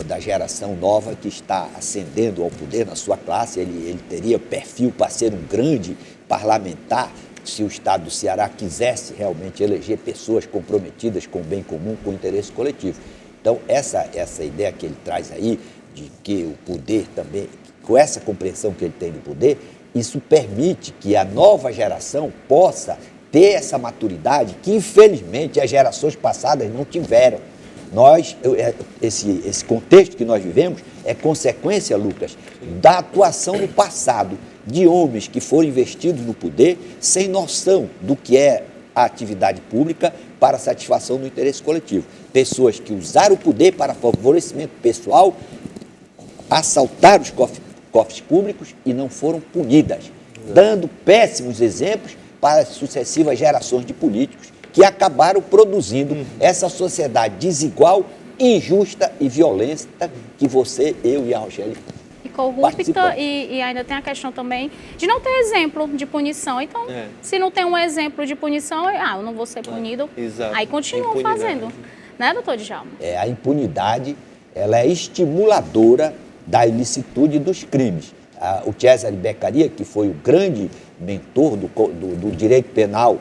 C: da geração nova que está ascendendo ao poder na sua classe, ele teria perfil para ser um grande parlamentar se o Estado do Ceará quisesse realmente eleger pessoas comprometidas com o bem comum, com o interesse coletivo. Então, essa ideia que ele traz aí, de que o poder também, com essa compreensão que ele tem do poder, isso permite que a nova geração possa ter essa maturidade que, infelizmente, as gerações passadas não tiveram. Esse contexto que nós vivemos é consequência, Lucas, da atuação no passado de homens que foram investidos no poder sem noção do que é a atividade pública para satisfação do interesse coletivo. Pessoas que usaram o poder para favorecimento pessoal, assaltaram os cofres públicos e não foram punidas, dando péssimos exemplos para as sucessivas gerações de políticos que acabaram produzindo essa sociedade desigual, injusta e violenta que você, eu e a Rochelle
A: e corrupta, e ainda tem a questão também de não ter exemplo de punição. Então, se não tem um exemplo de punição, eu não vou ser punido. Aí continuam fazendo, né, doutor Djalma?
C: A impunidade, ela é estimuladora da ilicitude dos crimes. O Cesare Beccaria, que foi o grande mentor do direito penal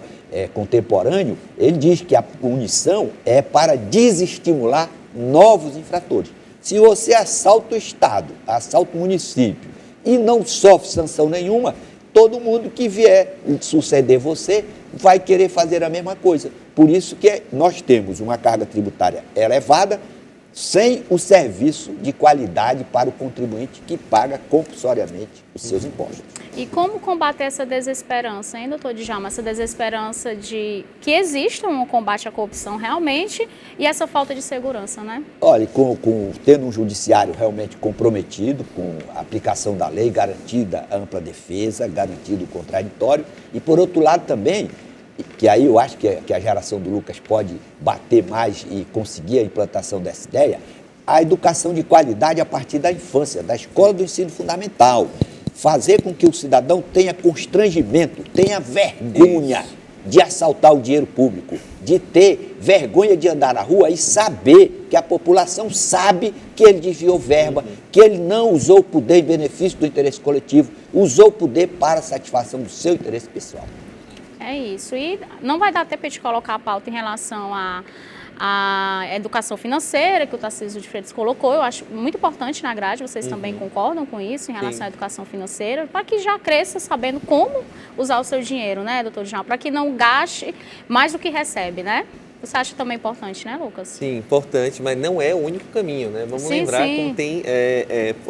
C: contemporâneo, ele diz que a punição é para desestimular novos infratores. Se você assalta o Estado, assalta o município e não sofre sanção nenhuma, todo mundo que vier suceder você vai querer fazer a mesma coisa. Por isso que nós temos uma carga tributária elevada, sem o serviço de qualidade para o contribuinte que paga compulsoriamente os seus impostos.
A: E como combater essa desesperança, hein, doutor Djalma? Essa desesperança de que exista um combate à corrupção realmente e essa falta de segurança, né?
C: Olha, tendo um judiciário realmente comprometido com a aplicação da lei, garantida a ampla defesa, garantido o contraditório, e por outro lado também, que aí eu acho que a geração do Lucas pode bater mais e conseguir a implantação dessa ideia, a educação de qualidade a partir da infância, da escola do ensino fundamental. Fazer com que o cidadão tenha constrangimento, tenha vergonha de assaltar o dinheiro público, de ter vergonha de andar na rua e saber que a população sabe que ele desviou verba, que ele não usou o poder em benefício do interesse coletivo, usou o poder para a satisfação do seu interesse pessoal.
A: É isso. E não vai dar tempo de colocar a pauta em relação à educação financeira, que o Tarcísio de Freitas colocou. Eu acho muito importante na grade, vocês também concordam com isso, em relação à educação financeira, para que já cresça sabendo como usar o seu dinheiro, né, doutor Djalma? Para que não gaste mais do que recebe, né? Você acha também importante, né, Lucas?
D: Sim, importante, mas não é o único caminho, né? Vamos lembrar que tem,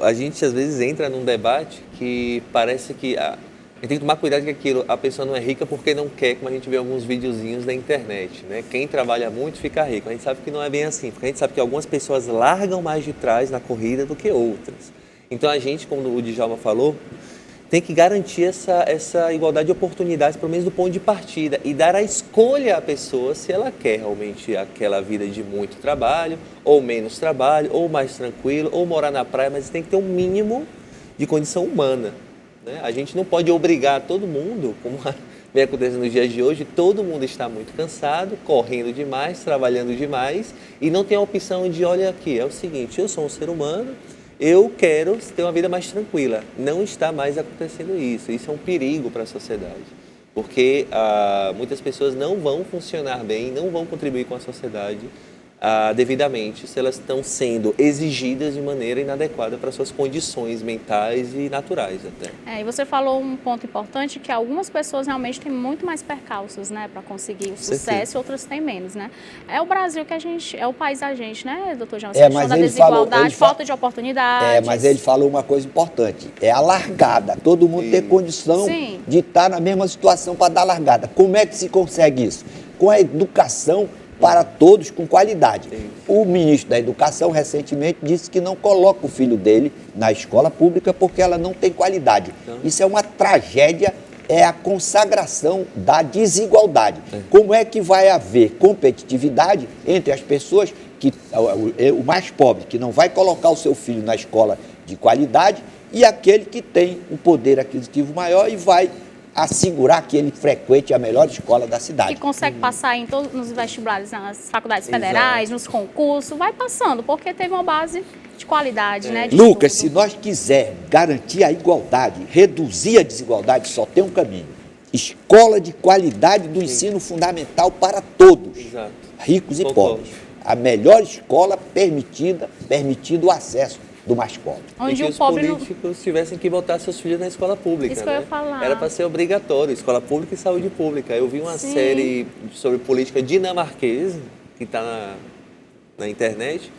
D: a gente às vezes entra num debate que parece que a gente tem que tomar cuidado que a pessoa não é rica porque não quer, como a gente vê alguns videozinhos na internet, né? Quem trabalha muito fica rico. A gente sabe que não é bem assim, porque a gente sabe que algumas pessoas largam mais de trás na corrida do que outras. Então a gente, como o Djalma falou, tem que garantir essa igualdade de oportunidades, pelo menos do ponto de partida, e dar a escolha à pessoa se ela quer realmente aquela vida de muito trabalho, ou menos trabalho, ou mais tranquilo, ou morar na praia, mas tem que ter um mínimo de condição humana. Né? A gente não pode obrigar todo mundo, como vem acontecendo nos dias de hoje, todo mundo está muito cansado, correndo demais, trabalhando demais, e não tem a opção de, olha aqui, é o seguinte, eu sou um ser humano, eu quero ter uma vida mais tranquila. Não está mais acontecendo isso. Isso é um perigo para a sociedade, porque muitas pessoas não vão funcionar bem, não vão contribuir com a sociedade devidamente se elas estão sendo exigidas de maneira inadequada para suas condições mentais e naturais até.
A: E você falou um ponto importante, que algumas pessoas realmente têm muito mais percalços, né, para conseguir o sucesso, e outras têm menos, né? É o Brasil que a gente, é o país da gente, né, doutor João? A questão da desigualdade, falta de oportunidades.
C: Mas ele falou uma coisa importante, é a largada, todo mundo ter condição de estar na mesma situação para dar largada. Como é que se consegue isso? Com a educação para todos com qualidade. O ministro da Educação recentemente disse que não coloca o filho dele na escola pública porque ela não tem qualidade. Isso é uma tragédia, é a consagração da desigualdade. Como é que vai haver competitividade entre as pessoas, o mais pobre, que não vai colocar o seu filho na escola de qualidade, e aquele que tem um poder aquisitivo maior e vai assegurar que ele frequente a melhor escola da cidade.
A: Que consegue passar em todos nos vestibulares, nas faculdades federais, nos concursos, vai passando, porque teve uma base de qualidade, né? De
C: Lucas,
A: estudo.
C: se nós quisermos garantir a igualdade, reduzir a desigualdade, só tem um caminho. Escola de qualidade do ensino fundamental para todos, ricos e pobres. A melhor escola permitido o acesso do mais pobre.
D: Onde e que os políticos tivessem que botar seus filhos na escola pública.
A: Isso que eu ia falar.
D: Era para ser obrigatório, escola pública e saúde pública. Eu vi uma série sobre política dinamarquesa, que está na internet,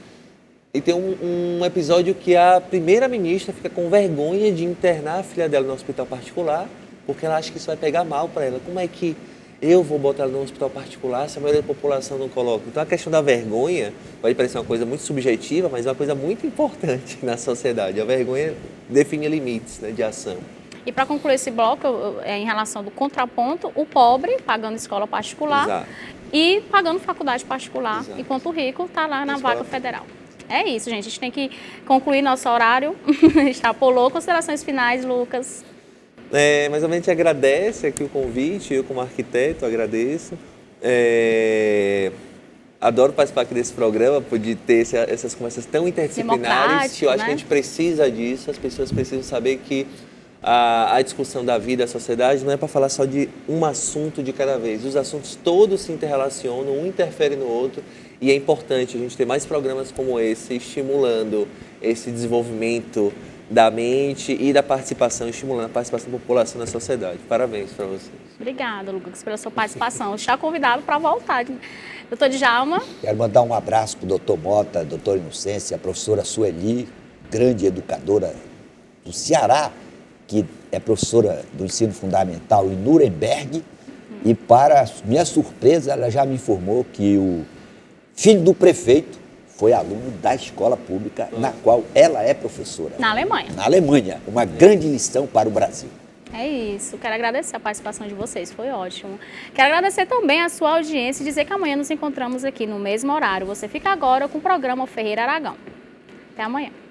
D: e tem um episódio que a primeira-ministra fica com vergonha de internar a filha dela no hospital particular, porque ela acha que isso vai pegar mal para ela. Como é que eu vou botar ela no hospital particular se a maioria da população não coloca? Então a questão da vergonha pode parecer uma coisa muito subjetiva, mas é uma coisa muito importante na sociedade. A vergonha define limites, né, de ação.
A: E para concluir esse bloco, em relação do contraponto, o pobre pagando escola particular e pagando faculdade particular, enquanto o rico está lá na vaga federal. É isso, gente. A gente tem que concluir nosso horário. Extrapolou. Considerações finais, Lucas?
D: Mas a gente agradece aqui o convite, eu como arquiteto agradeço. Adoro participar aqui desse programa, por ter essas conversas tão interdisciplinares, que eu acho que a gente precisa disso, as pessoas precisam saber que a discussão da vida, da sociedade, não é para falar só de um assunto de cada vez. Os assuntos todos se interrelacionam, um interfere no outro, e é importante a gente ter mais programas como esse, estimulando esse desenvolvimento da mente e da participação, estimulando a participação da população na sociedade. Parabéns para vocês.
A: Obrigada, Lucas, pela sua participação. Está convidado para voltar. Doutor Djalma.
C: Quero mandar um abraço para o doutor Mota, doutor Inocência, a professora Sueli, grande educadora do Ceará, que é professora do ensino fundamental em Nuremberg. E, para minha surpresa, ela já me informou que o filho do prefeito foi aluno da escola pública na qual ela é professora.
A: Na Alemanha.
C: Na Alemanha. Uma grande lição para o Brasil.
A: É isso. Quero agradecer a participação de vocês. Foi ótimo. Quero agradecer também a sua audiência e dizer que amanhã nos encontramos aqui no mesmo horário. Você fica agora com o programa Ferreira Aragão. Até amanhã.